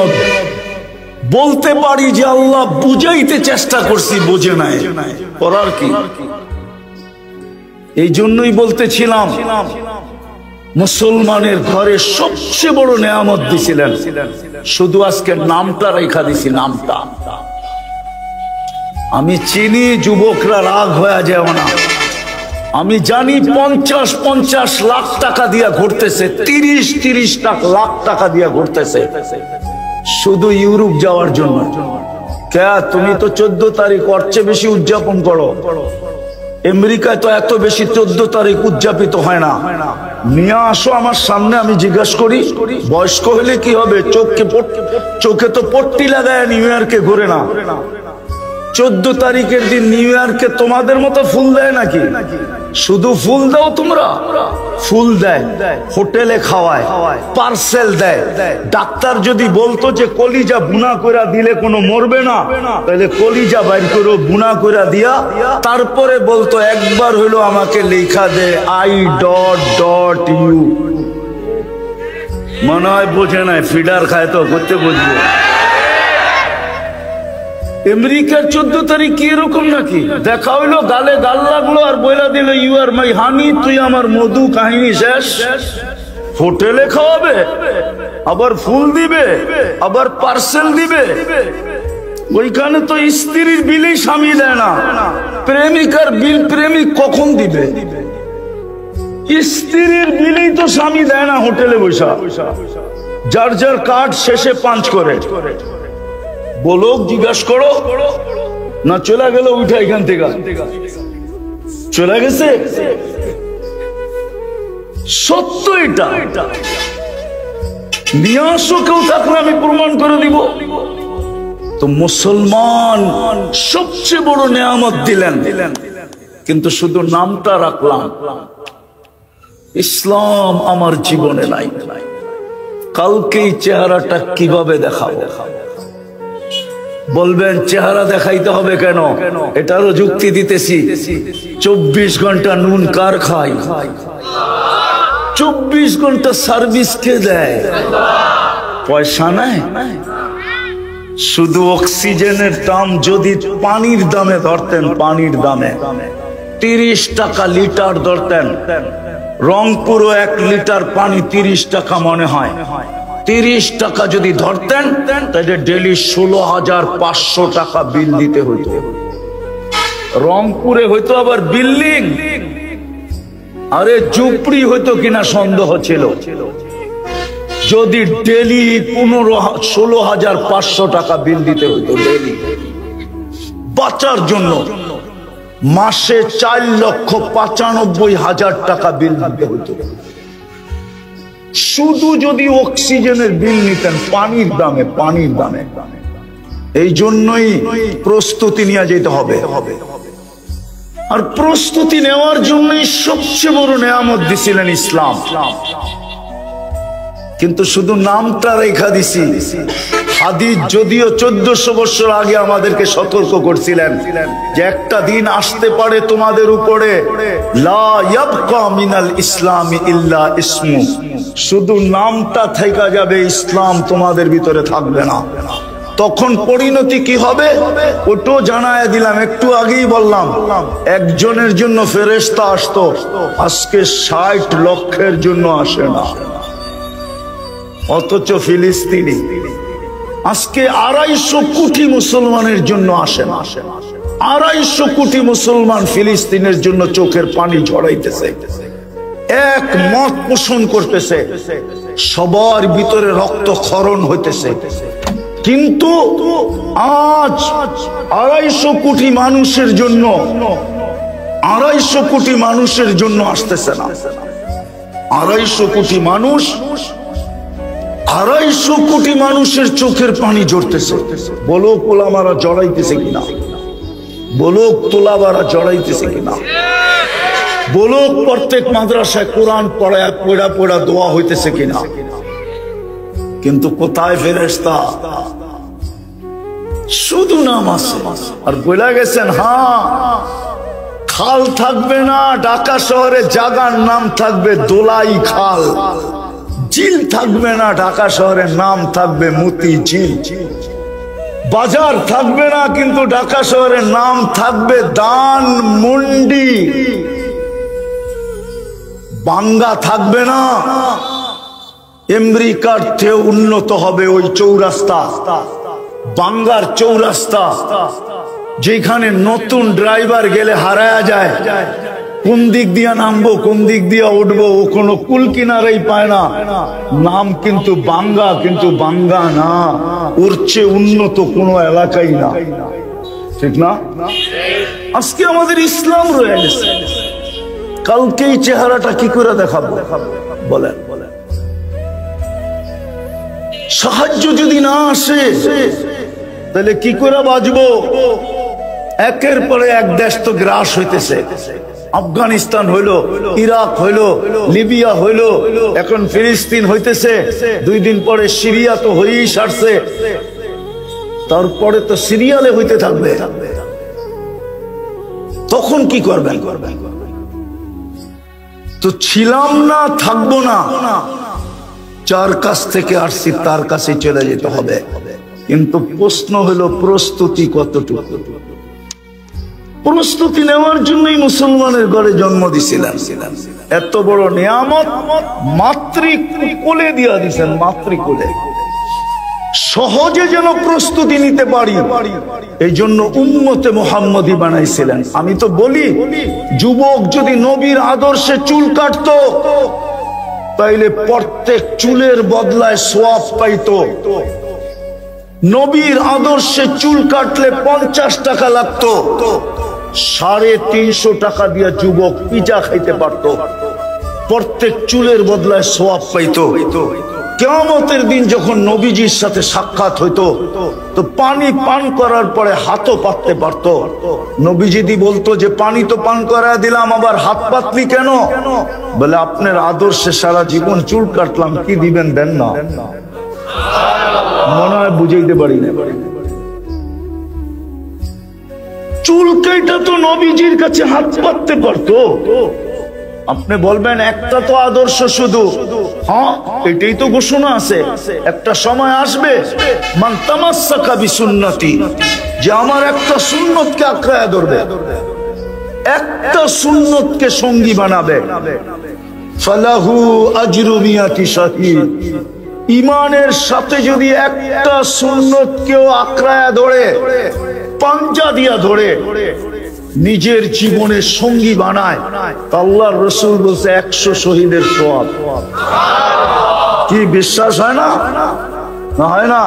বলতে পারি যে আল্লাহ বুঝাইতে চেষ্টা করছি, বোঝে নাই। করার কি? এই জন্যই বলতেছিলাম মুসলমানের ঘরে সবচেয়ে বড় নেয়ামত দিছিলেন, শুধু আজকে নামটা রেখা দিছি, নামটা। আমি চিনি যুবকরা রাগ হয়ে যায় না, আমি জানি 50-50 লাখ টাকা দিয়া ঘুরতেছে, 30-30 লাখ টাকা দিয়া ঘুরতেছে শুধু ইউরোপ যাওয়ার জন্য। কে তুমি তো 14 তারিখ ওর চেয়ে বেশি উদযাপন করো। আমেরিকায় তো এত বেশি 14 তারিখ উদযাপিত হয় না। নিয়ে আসো আমার সামনে, আমি জিজ্ঞাসা করি বয়স্ক হলে কি হবে? চোখে তো পট্টি লাগায় নিউ ইয়র্কে ঘুরে না। 14 তারিখের দিন নিউ ইয়র্কে তোমাদের মতো ফুল দেয় নাকি? শুধু ফুল দাও তোমরা? ফুল দেয়, হোটেলে খাওয়ায়, পার্সেল দেয়। ডাক্তার যদি বলতো যে কলিজা বুনা করে দিলে কোনো মরবে না, তাহলে কলিজা বাইর করে বুনা করে দিয়া তারপরে বলতো একবার হইলো আমাকে লেখা দে I.U। মনে হয় বোঝে নাই, ফিডার খায় তো, করতে বুঝবো। আমেরিকার 14 তারিখ কি এরকম নাকি? দেখা হইলো, গালে গাল লাগলো আর বইলা দিল ইউ আর মাই হানি, তুই আমার মধু, কাহিনী শেষ। হোটেলে খাওয়াবে, আবার ফুল দিবে, আবার পার্সেল দিবে। ওইখানে তো স্ত্রীর বিলই স্বামী দেয় না, প্রেমিকার বিল প্রেমিক কখন দিবে? স্ত্রীর বিলই তো স্বামী দেয় না হোটেলে বসা। যার যার কার্ড শেষে পাঞ্চ করে বলো, জিজ্ঞাসা করো না চলে গেল উঠে এখান থেকে চলে গেছে। সত্য এটা, নিয়ে আসো, কেউ থাকলে আমি প্রমাণ করে দিব। তো মুসলমান সবচেয়ে বড় নেয়ামত দিলেন, কিন্তু শুধু নামটা রাখলাম। ইসলাম আমার জীবনে নাই। কালকেই চেহারাটা কিভাবে দেখাবো? বলবেন চেহারা দেখাইতে হবে কেন? এটারও যুক্তি দিতেছি। 24 ঘন্টা নুন কার খায়? 24 ঘন্টা সার্ভিস কে দেয়? পয়সা নাই। শুধু অক্সিজেনের দাম যদি পানির দামে ধরতেন, পানির দামে 30 টাকা লিটার ধরতেন, রংপুরও 1 লিটার পানি 30 টাকা মনে হয়। 30 টাকা যদি ধরতেন তাহলে ডেলি 16,500 টাকা বিল দিতে হইতো। রংপুরে হইতো আবার বিল্ডিং, আরে ঝুপড়ি হইতো কিনা সন্দেহ ছিল। যদি ডেলি 16,500 টাকা বিল দিতে হইতো ডেলি বাঁচার জন্য, মাসে 4,95,000 টাকা বিল দিতে হইতো। শুধু যদি অক্সিজেনের বিল নিতেন পানির দামে, পানির দামে। এই জন্যই প্রস্তুতি নিয়ে যেতে হবে। আর প্রস্তুতি নেওয়ার জন্যই সবচেয়ে বড় নেয়ামত দিছিলেন ইসলাম। কিন্তু শুধু নামটা রেখা দিছি। হাদিস যদিও 1400 বছর আগে আমাদেরকে সতর্ক করছিলেন যে একটা দিন আসতে পারে তোমাদের উপরে, লা ইয়াবকা মিনাল ইসলামি ইল্লা ইসমু, শুধু নামটা থেকে যাবে, ইসলাম তোমাদের ভিতরে থাকবে না। তখন পরিণতি কি হবে ওটাও জানায় দিলাম, একটু আগেই বললাম। একজনের জন্য ফেরেশতা আসতো, আজকে 60 লক্ষের জন্য আসে না। অথচ ফিলিস্তিনি আজকে 250 কোটি মুসলমানের জন্য আসে না। 250 কোটি মুসলমান ফিলিস্তিনের জন্য চোখের পানি ঝরাইতেছে, এক মত পোষণ করতেছে, সবার ভিতরে রক্তক্ষরণ হইতেছে। কিন্তু আজ 250 কোটি মানুষের জন্য, 250 কোটি মানুষের জন্য আসতেছে না। 250 কোটি মানুষ, 250 কোটি মানুষের চোখের পানি ঝরতেছে। বলো কোলামারা জড়াইতেছে কিনা? বলো তোলাবারা জড়াইতেছে কিনা? বলো প্রত্যেক মাদ্রাসায় কোরআন পড়া দোয়া হইতেছে কিনা? কিন্তু কোথায় ফেরেশতা? শুধু নাম আছে। আর বলে গেছেন হ্যাঁ, খাল থাকবে না ঢাকা শহরে, জায়গার নাম থাকবে দোলাই খাল। ঝিল থাকবে না ঢাকা শহরের নাম থাকবে মতি ঝিল। বাজার থাকবে না কিন্তু ঢাকা শহরের নাম থাকবে দান মন্ডি। বাঙ্গা থাকবে না, আমেরিকার চেয়ে উন্নত হবে ওই চৌরাস্তা, বাঙ্গার চৌরাস্তা, যেখানে নতুন ড্রাইভার গেলে হারায়া যায়, কোন দিক দিয়ে নামবো কোন দিক দিয়ে উঠবো ও কোনো কুল কিনারাই পায় না। নাম কিন্তু বাঙ্গা, কিন্তু বাঙ্গা না, ওর চেয়ে উন্নত কোনো এলাকাই না। ঠিক না? আজকে আমাদের ইসলাম রয়ে গেছে, কালকেই চেহারাটা কি করে দেখাবো বলেন? সাহায্য যদি না আসে তাহলে কি করে বাঁচবো? একের পরে এক দেশ তো গ্রাস হইতেছে। আফগানিস্তান হইলো, ইরাক হইলো, লিবিয়া হইলো, এখন ফিলিস্তিন হইতেছে, 2 দিন পরে সিরিয়া তো হয়েই সারছে, তারপরে তো সিরিয়ালে হইতে থাকবে। তখন কি করবেন? তো ছিলাম না, থাকবো না, যার কাছ থেকে আসছি তার কাছে চলে যেতে হবে। কিন্তু প্রশ্ন হলো প্রস্তুতি কতটুকু। প্রস্তুতি নেওয়ার জন্যই মুসলমানের ঘরে জন্ম দিছিলেন। এত বড় নিয়ামত মাতৃকোলে দিয়া দিছেন, মাতৃকোলে। সহজে যেন প্রস্তুতি নিতে পারি, এই জন্য উম্মতে মুহাম্মদী বানাইছিলেন। আমি তো বলি, যুবক যদি নবীর আদর্শে চুল কাটতো তাইলে প্রত্যেক চুলের বদলায় সওয়াব পাইতো। নবীর আদর্শে চুল কাটলে 50 টাকা লাগতো, 350 টাকা দিয়ে যুবক পিজা খাইতে পারত। প্রত্যেক চুলের বদলায় সওয়াব পাইতো। কিয়ামতের দিন যখন নবীজির সাথে সাক্ষাৎ হইতো তো পানি পান করার পরে হাতও পাততে পারত। নবীজি বলতো যে পানি তো পান করা দিলাম, আবার হাত পাতলি কেন? বলে আপনার আদর্শে সারা জীবন চুল কাটলাম, কি দিবেন দেন না। মনে হয় বুঝাইতে পারি না। চুল কেটে তো নবীজির কাছে হাত পাততে পারতো। আপনি বলবেন একটা তো আদর্শ শুধু, হ্যাঁ এটাই তো ঘোষণা আছে, একটা সময় আসবে মান তামাসসাকা বিসুন্নতি, যে আমার একটা সুন্নতকে আঁকড়ায় ধরবে, একটা সুন্নতকে সঙ্গী বানাবে, ফালাহু আজরু মিয়াতি শাহীদ। ইমানের সাথে যদি একটা সুন্নতকেও আঁকড়ায় ধরে, পাঞ্জা দিয়া ধরে, নিজের জীবনের সঙ্গী বানায়, আল্লাহর রাসূল বলছে 100 শহীদের সওয়াব। কি বিশ্বাস হয় না? না হয় না?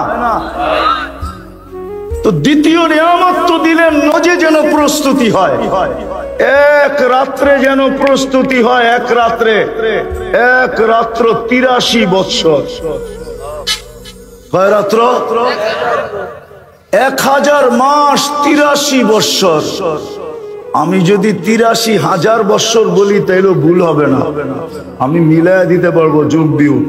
তো দ্বিতীয় নিয়ামত তো দিলেন, নজে যেন প্রস্তুতি হয়, এক রাত্রে যেন প্রস্তুতি হয়। এক রাত্র 83 বৎসর। কয় রাত্র? 1000 মাস 83 বৎসর। আমি যদি 83,000 বৎসর বলি তাইলে ভুল হবে না, আমি মিলাইয়া দিতে পারবো যোগ বিয়োগ।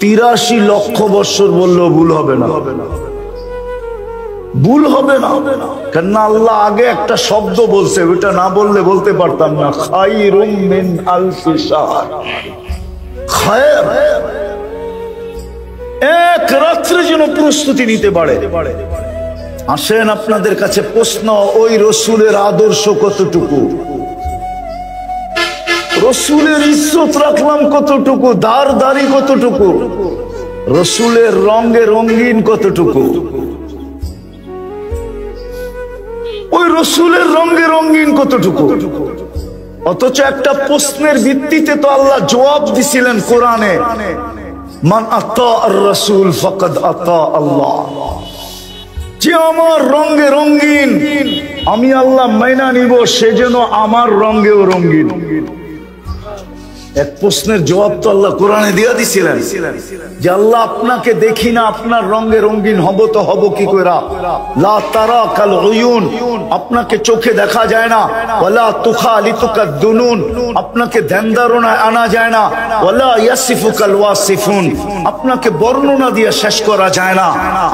83 লক্ষ বৎসর বললেও ভুল হবে না, ভুল হবে না। কেন আল্লাহ আগে একটা শব্দ বলছে, ওটা না বললে বলতে পারতাম না, খায়রুম মিন আলফি শাহর। খায়র, এক রাত্রে যেন প্রস্তুতি নিতে পারে। আসেন আপনাদের কাছে প্রশ্ন, ওই রসুলের আদর্শ কতটুকু? রসুলের ইজ্জত রাখলাম কতটুকু? দাড়ি কতটুকু? রসুলের রঙে রঙিন কতটুকু? ওই রসুলের রঙে রঙিন কতটুকু? অথচ একটা প্রশ্নের ভিত্তিতে তো আল্লাহ জবাব দিছিলেন কোরআনে, মান আতা আর রাসূল ফাকাদ আতা আল্লাহ। যে আমার রঙে রঙিন আমি আল্লাহ মাইনা নিব, সে যেন আমার রঙেও রঙিন। এক প্রশ্নের জবাব তো আল্লাহ কোরআনে দিয়া দিছিলেন যে আল্লাহ আপনাকে দেখি না, আপনার রঙে রঙিন হব তো হব কি কইরা? লা তারা কাল উয়ুন, আপনাকে চোখে দেখা যায় না। ওয়ালা তুখালিতুকা দুনুন, আপনাকে ধ্যান ধারণায় আনা যায় না। ওয়ালা ইয়াসিফুকাল ওয়াসিফুন, আপনাকে বর্ণনা দিয়ে শেষ করা যায় না।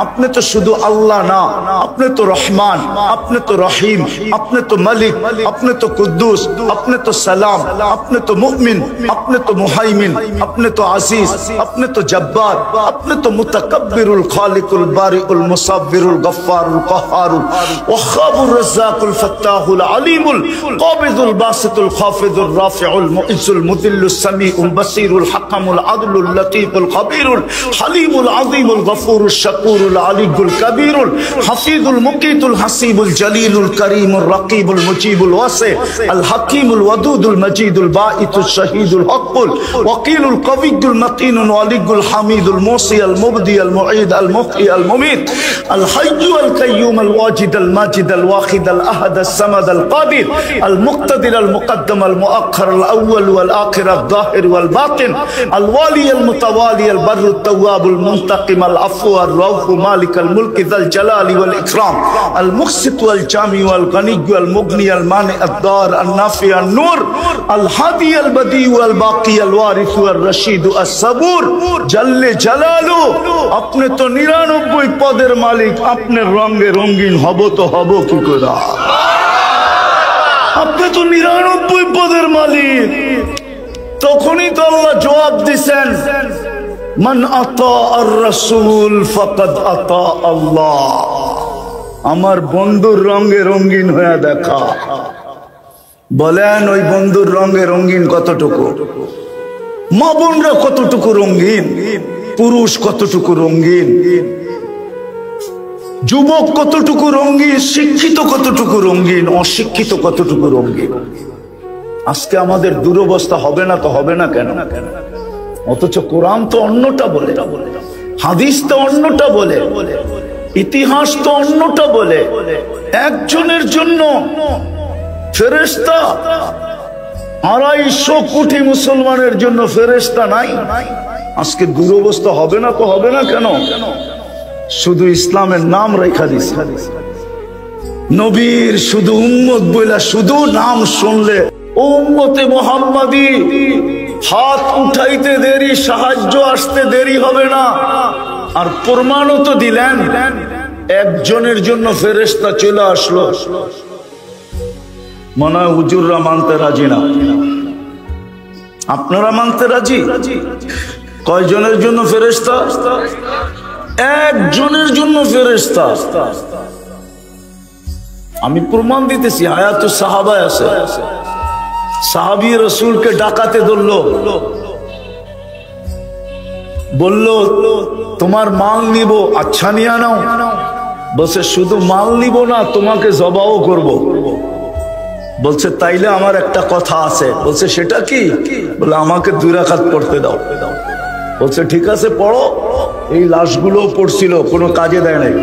আপনি তো শুধু আল্লাহ না, আপনি তো রহমান, আপনি তো রহিম, আপনি তো মালিক, আপনি তো কুদ্দুস, আপনি তো সালাম, আপনি তো মুমিন, আপনি তো মুহাইমিন, আপনি তো আজিজ, আপনি তো জব্বার, আপনি তো মুতাকাব্বিরুল খালিকুল বারিউল মুসাব্বিরুল গফফারুল কাহ্হারুল ওয়াহ্হাবুর রাজ্জাকুল ফাত্তাহুল আলিমুল কাবিদুল বাসিতুল খাফিদুর রাফিউল মুইজ্জুল মুদিল্লুস সামিউল বাসিরুল হাকামুল আদলুল লতীফুল খাবীরুল হালিমুল আযীমুল গফুরুশ শাকুরুল আলিয়ুল কবীরুল হাফিজুল মুকিতুল হাসিবুল জলিলুল করিমুর রকিবুল মুজিবুল ওয়াসি আল হাকিমুল ওয়াদুদুল মজিদুল বাঈতুশ শাহীদুল হকুল ওয়াকিলুল কবিয়ুল মতিনুল ওয়ালিয়ুল হামিদুল মুসি আল মুবদি আল মুঈদ আল মুহয়ি আল মুমীত আল হাইয়্যু আল কাইয়্যুম আল ওয়াজিদ আল মাজিদ আল ওয়াহিদ আল আহাদ আস সামাদ আল কাদির আল মুক্তাদির আল মুকদ্দম আল মুআখ্খার আল আউয়াল ওয়াল আখির আল যাহির ওয়াল বাতিন আল ওয়ালি আল মুতাওয়ালি আল বাররু তাওয়াব আল মুনতাকিম আল আফু আর রাউফ মালিক আল মুলক যাল জালালি ওয়াল ইকরাম আল মুকসিত ওয়াল জামি ওয়াল গনি ওয়াল মুগনি আল মানি আদ দার আল নাফি আল নূর আল হাদি আল বদি ওয়াল বাকি আল ওয়ারিস ওয়াল রশিদ আস সাবুর জাল্লে জালালু। আপনি তো 99 পদের মালিক, আপনার রঙে রঙিন হব তো হব কি করে? আপনি তো 99 পদের মালিক। তখনই তো আল্লাহ জবাব দিছেন মান আতা আর রাসূল ফাকাদ আতা আল্লাহ। আমার বন্ধুর রঙে রঙিন হয়ে দেখা। বলেন ওই বন্ধুর রঙে রঙিন কতটুকু? মা বোনরা কতটুকু রঙিন, পুরুষ কতটুকু রঙিন, যুবক কতটুকু রঙিন, শিক্ষিত কতটুকু রঙিন, অশিক্ষিত কতটুকু রঙিন। আজকে আমাদের দুরবস্থা হবে না তো হবে না কেন? অথচ কোরআন তো অন্যটা বলে, হাদিস তো অন্যটা বলে, ইতিহাস তো অন্যটা বলে। একজনের জন্য ফেরেশতা 250 কোটি মুসলমানের জন্য ফেরেশতা নাই। আজকে দুরবস্থা হবে না তো হবে না কেন? শুধু ইসলামের নাম রেখা দিছে, নবীর শুধু উম্মত বইলা শুধু নাম শুনলে ও উম্মতে মুহাম্মাদি হাত উঠাইতে দেরি, সাহায্য আসতে দেরি হবে না। আর প্রমাণও তো দিলেন, একজনের জন্য ফেরেশতা চলে আসলো। মনে হয় হুজুররা মানতে রাজি না, আপনারা মানতে রাজি? কয়জনের জন্য ফেরেশতা? একজনের জন্য ফেরেশতা। আমি প্রমাণ দিতেছি, হায়াতুস সাহাবায় আছে। সাহাবী রাসূলকে ডাকাতে ধরলো, বলল তোমার মাল নিব, আচ্ছা নিয়ে নাও। বলছে শুধু মাল নিব না, তোমাকে জবাও করব। বলছে তাইলে আমার একটা কথা আছে। বলছে সেটা কি? বলে আমাকে 2 রাকাত পড়তে দাও। বলছে ঠিক আছে পড়ো। এই লাশগুলো পড়ছিল, কোনো কাজে দেয় নাই।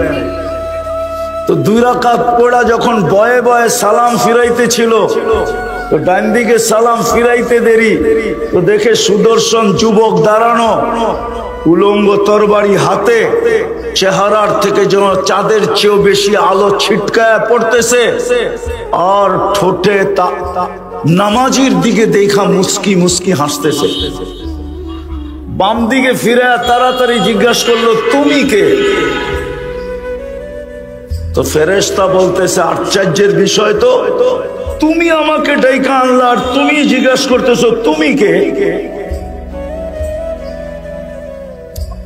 তো 2 রাকাত পড়া যখন বয়ে বয়ে সালাম ফিরাইতে ছিল, তো ডান দিকে সালাম ফিরাইতে দেরি, তো দেখে সুদর্শন যুবক দাঁড়ানো, উলঙ্গ তরবারি হাতে, চেহারার থেকে যেন চাঁদের চেয়েও বেশি আলো ছিটকায় পড়তেছে, আর ঠোঁটে নামাজির দিকে দেখা মুস্কি মুস্কি হাসতেছে। বাম দিকে ফিরে তাড়াতাড়ি জিজ্ঞাসা করলো তুমি কে? তো ফেরেশতা বলতেছে আশ্চর্যের বিষয় তো, তুমি আমাকে ডাইকা আনলা আর তুমি জিজ্ঞাসা করতেছো তুমি কে?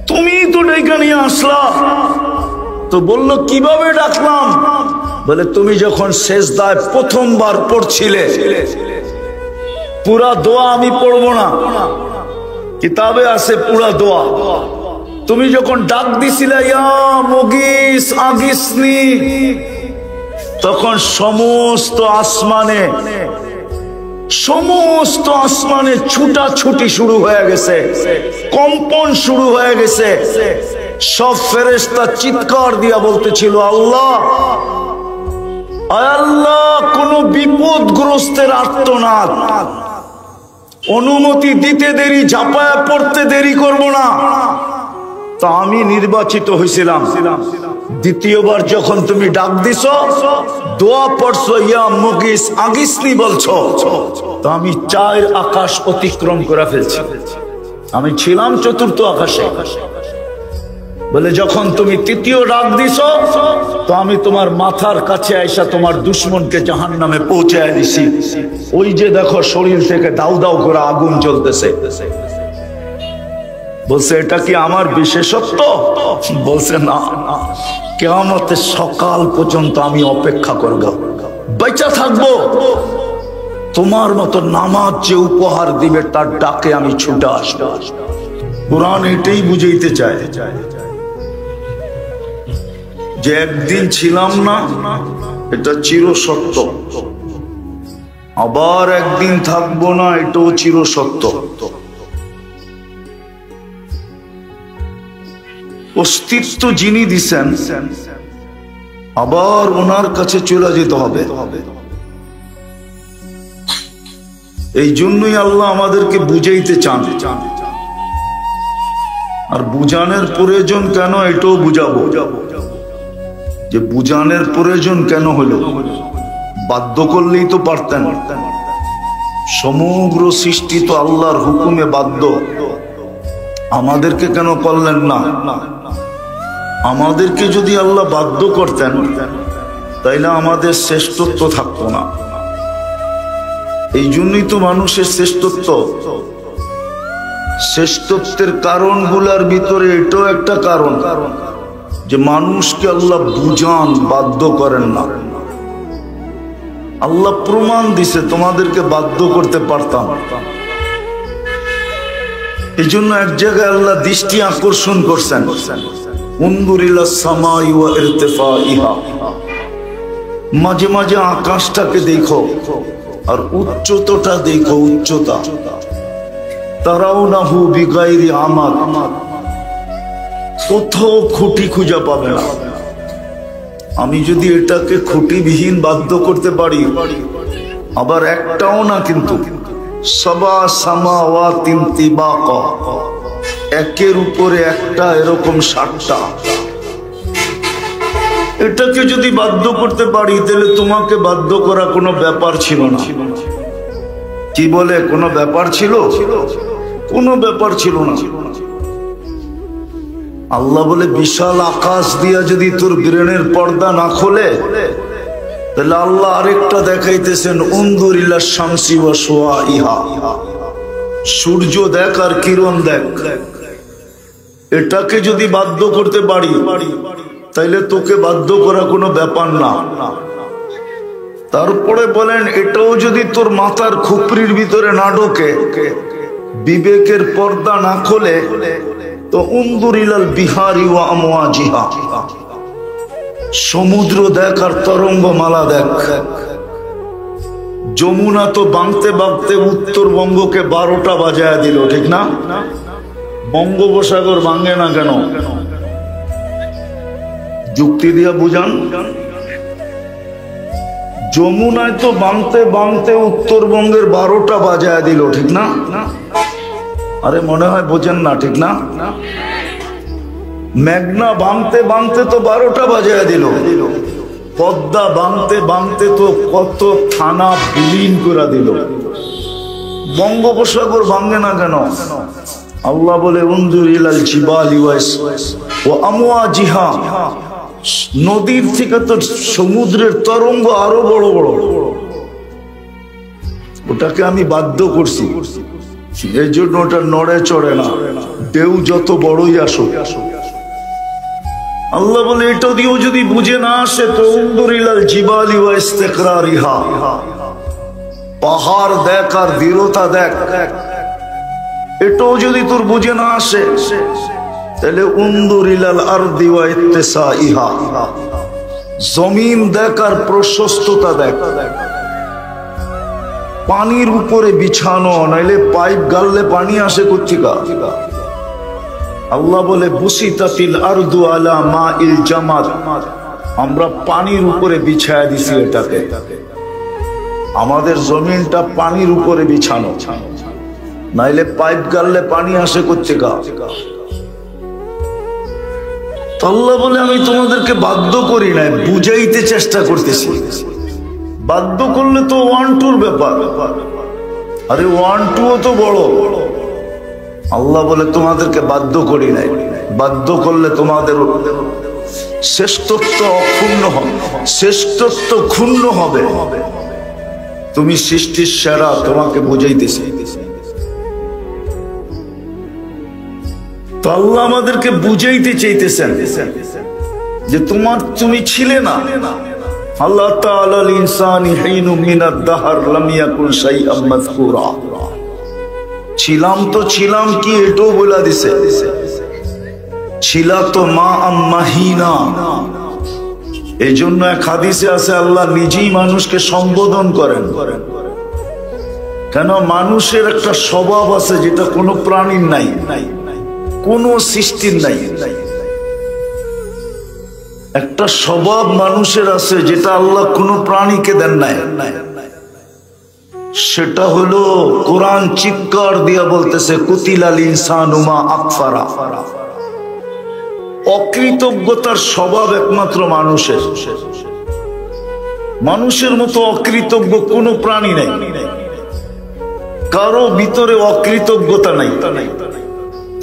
তুমি তো ডাইকা নিয়ে আসলা। তো বলল কিভাবে ডাকলাম? বলে তুমি যখন সেজদায় প্রথমবার পড়ছিলে, পুরা দোয়া আমি পড়বো না, কিতাবে আছে পুরা দোয়া। তুমি যখন ডাক দিছিলে ইয়া মুগিস আগিসনি, তখন সমস্ত আসমানে ছুটাছুটি শুরু হয়ে গেছে, কম্পন শুরু হয়ে গেছে। সব ফেরেশতা চিৎকার দিয়া বলতেছিল আল্লাহ আল্লাহ, কোন বিপদগ্রস্তের আর্তনাদ, অনুমতি দিতে দেরি, ঝাঁপায়া পড়তে দেরি করব না। তা আমি নির্বাচিত হয়েছিলাম। দ্বিতীয়বার যখন তুমি ডাক দিছো, দোয়া পড়ছো ইয়া মুগিস আগিসনি বলছো, তো আমি 4 আকাশ অতিক্রম করে ফেলছি। আমি ছিলাম 4th আকাশে। বলে যখন তুমি 3য় ডাক দিছো, তো আমি তোমার মাথার কাছে আইসা তোমার দুশমনকে জাহান্নামে পৌঁছায় দিছি। ওই যে দেখো শরীর থেকে দাউ দাউ করে আগুন জ্বলতেছে। বলছে এটা কি আমার বিশেষত্ব? বলছে না, কিয়ামতের সকাল পর্যন্ত আমি অপেক্ষা করব, বেঁচে থাকবো, তোমার মতো নামাজ যে উপহার দিবে তার ডাকে আমি ছুটে আসবো। কোরআন এটাই বুঝাইতে চায় যে একদিন ছিলাম না, এটা চিরসত্য, আবার একদিন থাকবো না, এটাও চিরসত্য। অস্তিত্ব যিনি দিছেন, আবার ওনার কাছে চলে যেতে হবে। এই জন্যই আল্লাহ আমাদেরকে বুঝাইতে চান। আর বুঝানোর প্রয়োজন কেন, এটাও বুঝাবো যে বুঝানোর প্রয়োজন কেন হলো। বাধ্য করলেই তো পারতেন। সমগ্র সৃষ্টি তো আল্লাহর হুকুমে বাধ্য, আমাদেরকে কেন করলেন না? আমাদেরকে যদি আল্লাহ বাধ্য করতেন, তাইলে আমাদের শ্রেষ্ঠত্ব থাকতো না। এই জন্যই তো মানুষের শ্রেষ্ঠত্ব। শ্রেষ্ঠত্বের কারণগুলোর ভিতরে এটাও একটা কারণ যে মানুষকে আল্লাহ বুঝান, বাধ্য করেন না। আল্লাহ প্রমাণ দিছে তোমাদেরকে বাধ্য করতে পারতাম। এই জন্য এক জায়গায় আল্লাহ দৃষ্টি আকর্ষণ করছেন, উনজুর ইলাস সামাই ওয়া ইরতিফাইহা, মাঝে মাঝে আকাশটাকে দেখো আর উচ্চতাটা দেখো, উচ্চতা। তারাউনাহু বিগাইরি আমাদ, কোথাও খুঁটি খুঁজে পাবে না। আমি যদি এটাকে খুঁটিবিহীন বাধ্য করতে পারি, আবার একটাও না কিন্তু সাবা সামাওয়াতিন তিবাকা, একের উপরে একটা এরকম 60টা, এটাকে যদি বাধ্য করতে পারি তাহলে তোমাকে বাধ্য করা কোনো ব্যাপার ছিল না। কি বলে, কোনো ব্যাপার ছিল? কোনো ব্যাপার ছিল না। আল্লাহ বলে বিশাল আকাশ দিয়া যদি তোর ব্রেনের পর্দা না খোলে, তাহলে আল্লাহ আরেকটা দেখাইতেছেন, উনজুর ইলা শামসি ওয়া শুআইহা, সূর্য দেখ আর কিরণ দেখ। এটাকে যদি বাধ্য করতে পারি তাইলে তোকে বাধ্য করা কোনো ব্যাপার না। তারপরে বলেন, এটাও যদি তোর মাথার খুপরির ভিতরে না ঢোকে, বিবেকের পর্দা না খোলে, তো উনজুর ইলাল বিহারি ওয়া আমওয়াজিহা, সমুদ্র দেখ আর তরঙ্গমালা দেখ। যমুনা তো বাঁধতে বাঁধতে উত্তরবঙ্গকে 12টা বাজায় দিল, ঠিক না? বঙ্গোপসাগর ভাঙে না কেন? যুক্তি দিয়া বুঝান। যমুনায় তো বাঁধতে বাঁধতে উত্তরবঙ্গের 12টা বাজায় দিল, ঠিক না? আরে মনে হয় বোঝেন না, ঠিক না? মেঘনা বাঁধতে বাঁধতে তো 12টা বাজায় দিল। পদ্মা বাঁধতে বাঁধতে তো কত থানা বিলীন করে দিল। বঙ্গোপসাগর ভাঙে না কেন? আল্লাহ বলে উনজুর ইলাল জিবালি ওয়া আমওয়াজিহা, নদীর থেকে তো সমুদ্রের তরঙ্গ আরো বড় বড়, ওটাকে আমি বাধ্য করছি, এই জন্য ওটা নড়ে চড়ে না, ঢেউ যত বড়ই আসুক। আল্লাহ বলে এটা দিয়েও যদি বুঝে না আসে, তো উনজুর ইলাল জিবালি ওয়া ইস্তিকরারিহা, পাহাড় দেখ আর দৃঢ়তা দেখ। এটাও যদি তোর বুঝে না আসে, তাহলে উনজুর ইলাল আরদি ওয়া ইত্তিসাইহা, জমিন দেখ আর প্রশস্ততা দেখ। পানির উপরে বিছানো, নাইলে পাইপ গাললে পানি আসে কোত্থেকে? আল্লাহ বলে বুসিতাতিল আরদু আলা মাইল জামাদ, আমরা পানির উপরে বিছায়া দিছি এটাকে। আমাদের জমিনটা পানির উপরে বিছানো, নাইলে পাইপ গাললে পানি আসে কোত্থেকে? আল্লাহ বলে আমি তোমাদেরকে বাধ্য করি নাই, বুঝাইতে চেষ্টা করতেছি। বাধ্য করলে তো 1-2 ব্যাপার, আরে 1-2 তো বড়। আল্লাহ বলে তোমাদেরকে বাধ্য করি নাই, বাধ্য করলে তোমাদের শ্রেষ্ঠত্ব অক্ষুণ্ণ হবে, শ্রেষ্ঠত্ব ক্ষুণ্ণ হবে। তুমি সৃষ্টির সেরা, তোমাকে বুঝাইতেছি। তো আল্লাহ আমাদেরকে বুঝাইতে চাইতেছেন যে তুমি ছিলে না। আল্লাহ তাআলা আল ইনসানি হিনুম মিনাদ দাহর লাম ইয়াকুন শাইআম মাযকুরা, ছিলাম তো ছিলাম কি এটাও বলে দিছে, ছিলা তো মা আম্মাহিনা। এই জন্য এক হাদিসে আছে আল্লাহ নিজেই মানুষকে সম্বোধন করেন। কেন? মানুষের একটা স্বভাব আছে যেটা কোনো প্রাণীর নাই, কোনো সৃষ্টির নাই। একটা স্বভাব মানুষের আছে যেটা আল্লাহ কোনো প্রাণীকে দেন নাই। সেটা হলো কোরআন চিৎকার দিয়া বলতেছে কুতিলাল ইনসানু মা আকফারা, অকৃতজ্ঞতার স্বভাব একমাত্র মানুষের। মানুষের মতো অকৃতজ্ঞ কোনো প্রাণী নাই, কারো ভিতরে অকৃতজ্ঞতা নাই।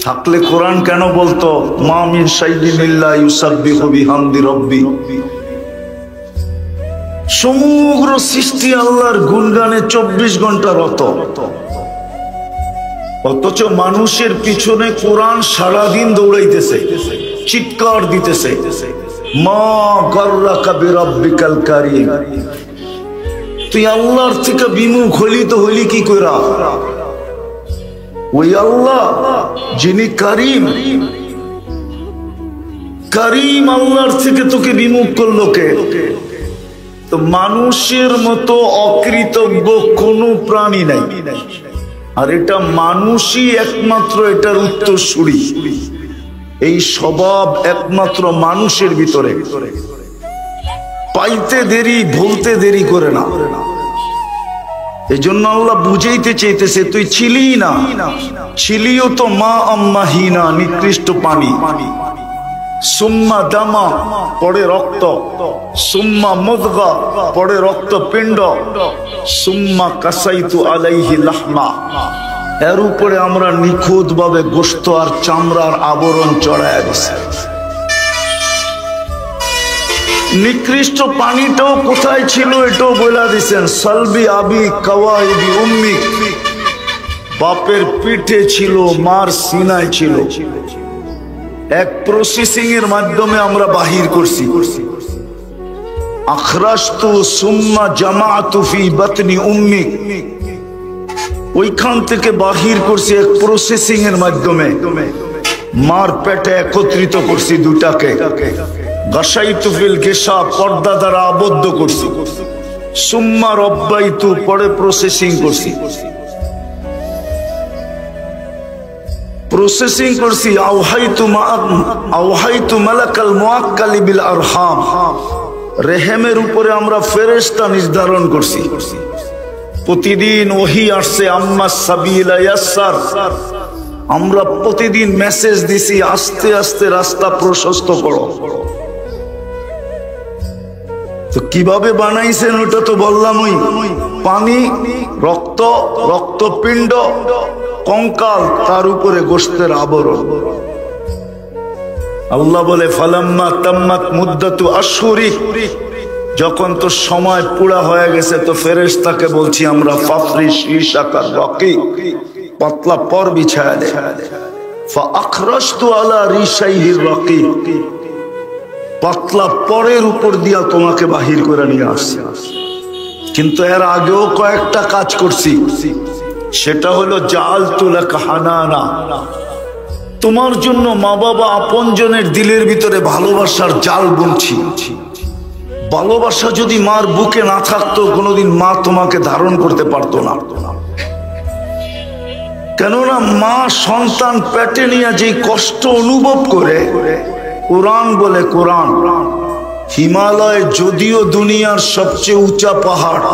থাকলে কোরআন কেন বলতো মা মিন শাইইন ইল্লা ইউসাব্বিহু বিহামদি রাব্বি, সমগ্র সৃষ্টি আল্লাহর গুণগানে 24 ঘন্টা রত। অথচ মানুষের পিছনে কোরআন সারাদিন দৌড়াইতেছে, চিৎকার দিতেছে, মা গাররাকা বিরাব্বিকাল কারীম। তুই আল্লাহর থেকে বিমুখ হলি তো হইলি কি কইরা? ওই আল্লাহ যিনি কারীম, কারীম আল্লাহর থেকে তোকে বিমুখ করলো কে? তো মানুষের মতো অকৃতজ্ঞ কোনো প্রাণী নাই, আর এটা মানুষই একমাত্র এটার উত্তরসূরি। এই স্বভাব একমাত্র মানুষের ভিতরে, পাইতে দেরি বলতে দেরি করে না। এই জন্য আল্লাহ বুঝাইতে চাইতেছে তুই ছিলি না, ছিলিও তো মা আম্মাহিনা, নিকৃষ্ট পানি। সুম্মা দামা পড়ে রক্ত, সুম্মা মুদগা পড়ে রক্ত পিণ্ড, সুম্মা কাসাইতু আলাইহি লাহমা, এর উপরে আমরা নিখুঁত ভাবে গোশত আর চামড়ার আবরণ চড়াইয়া দিছি। নিকৃষ্ট পানিটাও কোথায় ছিল এটাও বলে দিচ্ছেন, সালবি আবি কাওয়াইবি উম্মি, বাপের পিঠে ছিল, মার সিনায় ছিল। এক প্রসেসিং এর মাধ্যমে আমরা বাহির করছি। আখরাজতু সুম্মা জামাআতু ফি বাতনি উম্মি, ওইখান থেকে বাহির করছি এক প্রসেসিং এর মাধ্যমে। মার পেটে একত্রিত করছি দুটাকে, গাসাইতু ফিল গিসা, পর্দা দ্বারা আবদ্ধ করছি। সুম্মা রব্বাইতু, পরে প্রসেসিং করছি, প্রসেসিং করছি। আওহাইতু মালাকাল মুআক্কালি বিল আরহাম, রেহেমের উপরে আমরা ফেরেশতা নির্ধারণ করছি। প্রতিদিন ওহী আসছে, আম্মা সাবিলা ইয়াসসার, আমরা প্রতিদিন মেসেজ দিছি আস্তে আস্তে রাস্তা প্রশস্ত করো। তো কিভাবে বানাইছেন ওটা তো বললামই, পানি, রক্ত, রক্তপিণ্ড, কঙ্কাল, তার উপরে গোশতের আবরণ। আল্লাহ বলে ফালাম্মা তাম্মাত মুদ্দাতু আশহুরি, যখন তো সময় পুরা হয়ে গেছে তো ফেরেশতাকে বলছি আমরা ফাফরিশ রিশাকার রাকি, পাতলা পর বিছায়া দে। ফাআখরাজতু আলা রিশাইহির রাকি, পাতলা পরের উপর দিয়া তোমাকে বাহির করে নিয়ে আসছি। কিন্তু এর আগেও কয়েকটা কাজ করছি, সেটা হলো জাআলতু লাকা হানানা, তোমার জন্য মা বাবা আপনজনের দিলের ভিতরে ভালোবাসার জাল বুনছি। ভালোবাসা যদি মার বুকে না থাকতো কোনোদিন মা তোমাকে ধারণ করতে পারতো না। কেননা মা সন্তান পেটে নিয়ে যে কষ্ট অনুভব করে, কোরআন বলে, কোরআন হিমালয় যদিও দুনিয়ার সবচেয়ে উঁচা পাহাড়,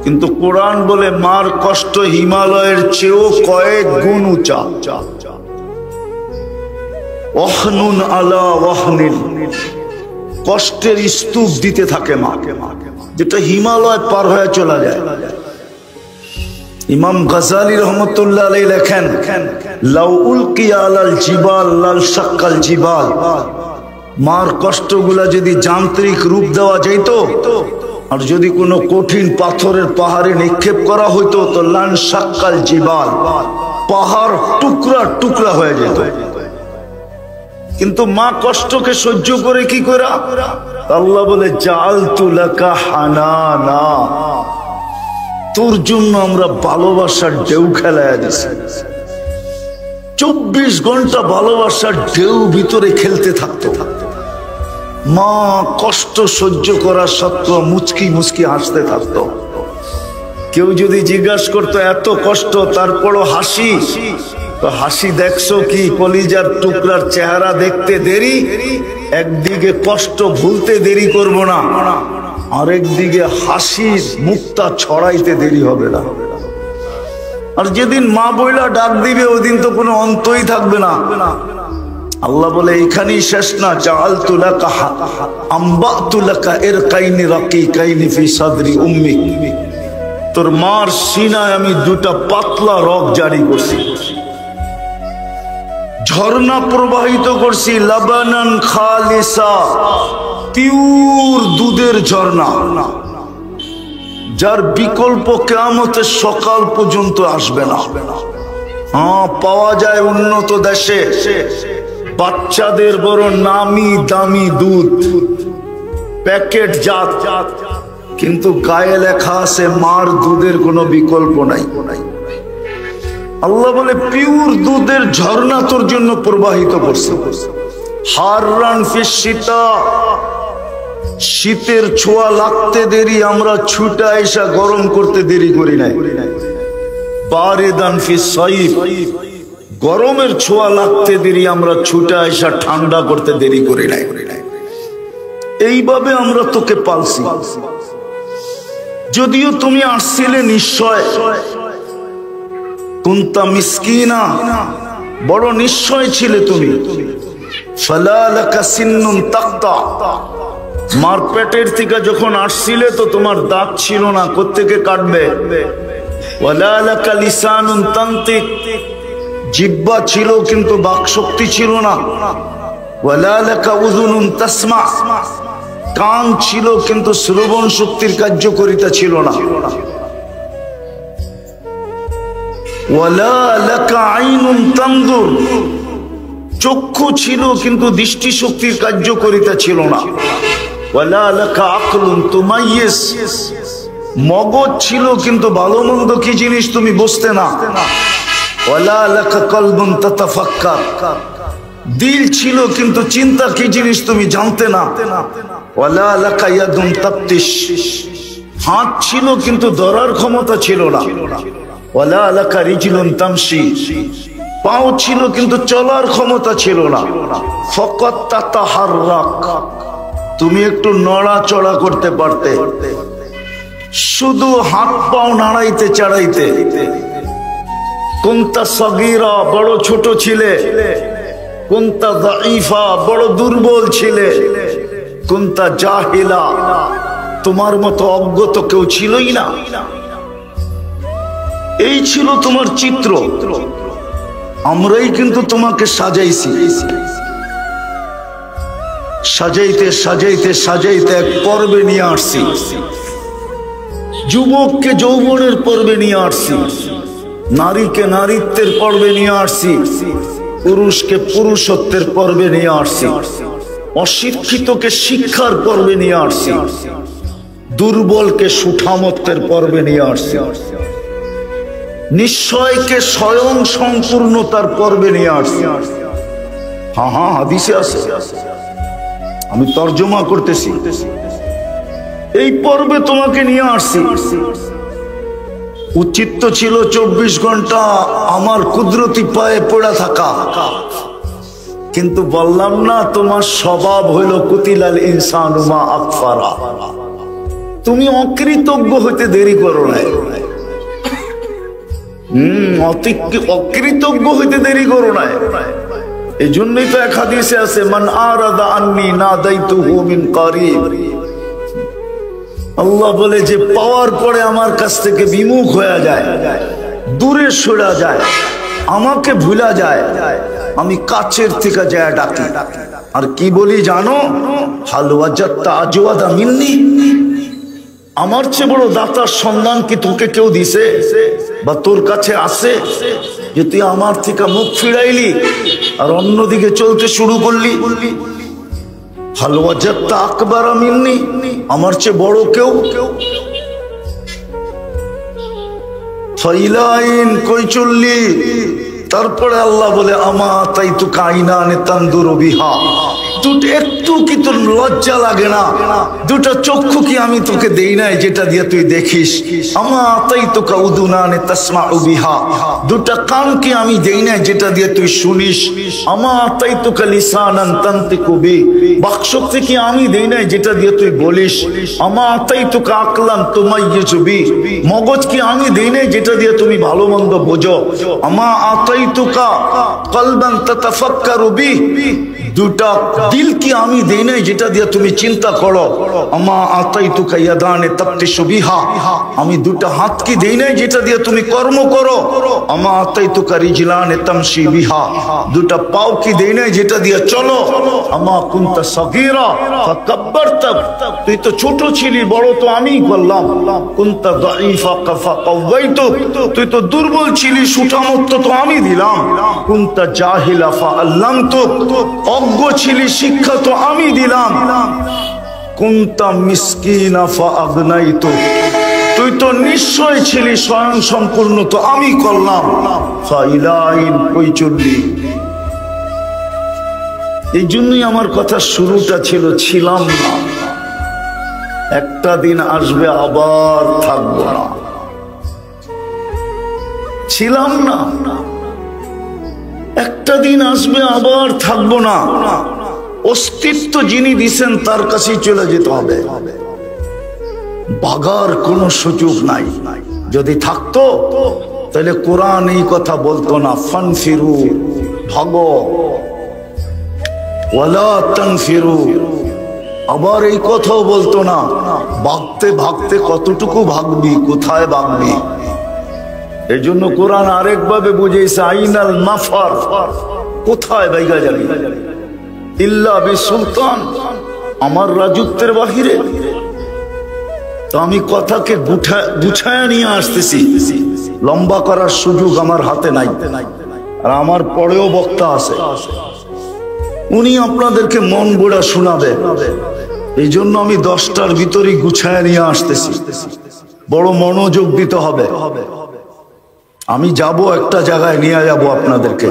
কিন্তু কোরআন বলে মার কষ্ট হিমালয়ের চেয়েও কয়েক গুণ উঁচা। ওহনুন আলা ওহনিন, কষ্টের স্তূপ দিতে থাকে মা, যেটা হিমালয় পার হয়ে চলা যায়। ইমাম গাজালি রহমতুল্লাহ আলাইহি লেখেন, লাউ উলকিয়া আলাল জিবাল লাল শাক্কাল জিবাল, মার কষ্টগুলা যদি যান্ত্রিক রূপ দেওয়া যেত আর যদি কোনো কঠিন পাথরের পাহাড়ে নিক্ষেপ করা হইতো তো লান শাক্কাল জিবাল, পাহাড় টুকরা টুকরা হয়ে যেত। কিন্তু মা কষ্টকে সহ্য করে কি করে? আল্লাহ বলে জাআলতু লাকা হানানা, তোর জন্য আমরা ভালোবাসার ঢেউ খেলাইয়া দিছি। 24 ঘন্টা ভালোবাসার ঢেউ ভিতরে খেলতে থাকতো। মা কষ্ট সহ্য করা সত্ত্বেও মুচকি মুচকি হাসতে থাকতো। কেউ যদি জিজ্ঞাসা করতো এত কষ্ট তারপরও হাসি, তো হাসি দেখছো কি? কলিজার টুকরার চেহারা দেখতে দেরি, একদিকে কষ্ট ভুলতে দেরি করব না, আরেকদিকে হাসির মুক্তা ছড়াইতে দেরি হবে না। আর যেদিন মা বইলা ডাক দিবে ওদিন তো কোনো অন্তই থাকবে না। আল্লাহ বলে এইখানেই শেষ না, জাআলতু লাকা আম্বাতু লাকা ইরকাইনি রাকিকাইনি ফি সাদরি উম্মি, তোর মার সিনায় আমি দুটা পাতলা রগ জারি করছি, ঝর্ণা প্রবাহিত করছি, লাবানান খালিসা, পিওর দুধের ঝর্ণা, যার বিকল্প কিয়ামতের সকাল পর্যন্ত আসবে না। হ্যাঁ, পাওয়া যায় উন্নত দেশে বাচ্চাদের বড় নামি দামি দুধ, প্যাকেট জাত, কিন্তু গায়ে লেখা আছে মার দুধের কোনো বিকল্প নাই। আল্লাহ বলে পিওর দুধের ঝর্ণা তোর জন্য প্রবাহিত করছে। হাররান ফিস শীতা, শীতের ছোঁয়া লাগতে দেরি, আমরা ছুটা এসা গরম করতে দেরি করি নাই। বারিদান ফিস সাইফ, গরমের ছোঁয়া লাগতে দেরি, আমরা ছুটা এসা ঠান্ডা করতে দেরি করি নাই। এইভাবে আমরা তোকে পালছি। যদিও তুমি আসছিলে নিশ্চয়, কুনতা মিসকিনা, বড় নিশ্চয় ছিলে তুমি। ফালা লাকা সিন্নুন তাক্তা, মার পেটের থেকে যখন আসছিলে তো তোমার দাঁত ছিল না, কোত্থেকে কাটবে? ওয়ালা লাকা লিসানুন তানতিক, জিহ্বা ছিল কিন্তু বাকশক্তি ছিল না। ওয়ালা লাকা উযুনুন তাসমা, কান ছিল কিন্তু শ্রবণ শক্তির কার্যকারিতা ছিল না। ওয়ালা লাকা আইনুন তানজুর, চক্ষু ছিল কিন্তু দৃষ্টি শক্তির কার্যকারিতা ছিল না। ওয়ালা লাকা আকলুন তুমাইয়িজ, মগজ ছিল কিন্তু ভালো মন্দ কি জিনিস তুমি বুঝতে না। ওয়ালা লাকা কলবুন তাতাফাক্কার, দিল ছিল কিন্তু চিন্তা কি জিনিস তুমি জানতে না। ওয়ালা লাকা ইয়াদুন তাবতিশ, হাত ছিল কিন্তু ধরার ক্ষমতা ছিল না। ওয়ালা লাকা রিজলুন তামশি, পাও ছিল কিন্তু চলার ক্ষমতা ছিল না। ফাকাত তাতাহাররাক, তুমি একটু নড়াচড়া করতে পারতে, শুধু হাত পাও নাড়াইতে চাড়াইতে। কুনতা সগীরা, বড় ছোট ছিলে। কুনতা যায়ীফা, বড় দুর্বল ছিলে। কুনতা জাহিলা, তোমার মতো অজ্ঞ তো কেউ ছিলই না। এই ছিল তোমার চিত্র। আমরাই কিন্তু তোমাকে সাজাইছি। সাজাইতে সাজাইতে সাজাইতে এক পর্বে নিয়ে আসছি। যুবককে যৌবনের পর্বে নিয়ে আসছি, নারীকে নারীত্বের পর্বে নিয়ে আসছি, পুরুষকে পুরুষত্বের পর্বে নিয়ে আসছি, অশিক্ষিতকে শিক্ষার পর্বে নিয়ে আসছি, দুর্বলকে সুঠামত্বের পর্বে নিয়ে আসছি, নিশ্চয়কে স্বয়ং সম্পূর্ণতার পর্বে নিয়ে আসছি। হ্যাঁ হ্যাঁ, হাদিসে আছে, আমি তর্জমা করতেছি। এই পর্বে তোমাকে নিয়ে আসছি। উচিত তো ছিল 24 ঘন্টা আমার কুদরতি পায়ে পড়ে থাকা, কিন্তু বললাম না তোমার স্বভাব হইল কুতিলাল ইনসানু মা আকফারা। তুমি অকৃতজ্ঞ হইতে দেরি করো না। অকৃতজ্ঞ হইতে দেরি করো না। এই জন্যই তো এক হাদিসে আছে, মান আরাদা আন্নি নাদাইতুহু মিন কারিব। আল্লাহ বলে যে পাওয়ার পরে আমার কাছ থেকে বিমুখ হয়ে যায়, দূরে সরে যায়, আমাকে ভুলা যায়, আমি কাছের থেকে যায় ডাকি। আর কি বলি জানো? হাল ওয়াজাদতা আজওয়াদা মিন্নি, আমার চেয়ে বড় দাতার সন্ধান কি তোকে কেউ দিছে বা তোর কাছে আছে যে তুই আমার থেকে মুখ ফিরাইলি আর অন্যদিকে চলতে শুরু করলি? হাল ওয়াজাদতা আকবারা মিন্নি, আমার চেয়ে বড় কেউ? ফাইলাইন, কই চললি? তারপরে আল্লাহ বলে আমা তাই তো কাইনানে তানদুরু বিহা, দুটো একটু কি তোর লজ্জা লাগে না? দুটো চক্ষু কি আমি তোকে দেই নাই যেটা দিয়ে তুই দেখিস? আমা তাই তো কাউদুনানে তাসমাউ বিহা, দুটো কান কি আমি দেই নাই যেটা দিয়ে তুই শুনিস? আমা তাই তো লিসানান তানতিকু বি, বাকশক্তি কি আমি দেই নাই যেটা দিয়ে তুই বলিস? আমা তাই তো আকলান তুমাইয়িজু বি, মগজ কি আমি দেই নাই যেটা দিয়ে তুমি ভালো মন্দ বোঝো? আমা আতাইতুকা কলবান তাতাফাক্কারু বি, দুটা দিল কি আমি দেই নাই যেটা দিয়ে তুমি চিন্তা করো? আমা আতাইতুকা ইয়াদানে তাবতিশু বিহা, আমি দুটা হাত কি দেই নাই যেটা দিয়ে তুমি কর্ম করো? আমা আতাইতুকা রিজলানে তামশি বিহা, দুটা পাও কি দেই নাই যেটা দিয়ে চলো? আমা কুনতা সাগীরা ফাকাব্বারতা, তুই তো ছোট ছিলি, বড় তো আমিই করলাম। কুনতা দাঈফা ফাকাওয়াইতুক, তুই তো দুর্বল ছিলি, সুঠামত্ব তো আমি দিলাম। কুনতা জাহিলা ফাআল্লামতুক, অজ্ঞ ছিলি, শিক্ষা তো আমি দিলাম। কুনতা মিসকিনা ফাআগনাইতুক, তুই তো নিশ্চয় ছিলি স্বয়ং সম্পূর্ণ, তো আমি করলাম। ফাইলাইন কই চললি? এই জন্যই আমার কথা শুরুটা ছিল ছিলাম না, একটা দিন আসবে আবার থাকবো না। ছিলাম না, একটা দিন আসবে আবার থাকবো না। অস্তিত্ব যিনি দিছেন তার কাছেই চলে যেতে হবে, বাগার কোনো সুযোগ নাই। যদি থাকতো তাহলে কোরআন এই কথা বলতো না, ফানফিরু, ভাগো, ওয়ালা তানফিরু, আবার এই কথাও বলতো না, ভাগতে ভাগতে কতটুকু ভাগবি, কোথায় ভাগবি। এই জন্য কোরআন আরেকভাবে বুঝেছে, আইনাল মাফার, কোথায় বাইগা যাবি? ইল্লা বিসুলতান, আমার রাজত্বের বাহিরে। তো আমি কথাকে গুছায় নিয়ে আসতেছি, লম্বা করার সুযোগ আমার হাতে নাই। আর আমার পরেও বক্তা আছে, উনি আপনাদেরকে মন গোড়া শোনাবে। এই জন্য আমি 10টার ভিতরেই গুছায় নিয়ে আসতেছি, বড় মনোযোগ দিতে হবে। আমি যাব একটা জায়গায়, নিয়ে যাব আপনাদেরকে।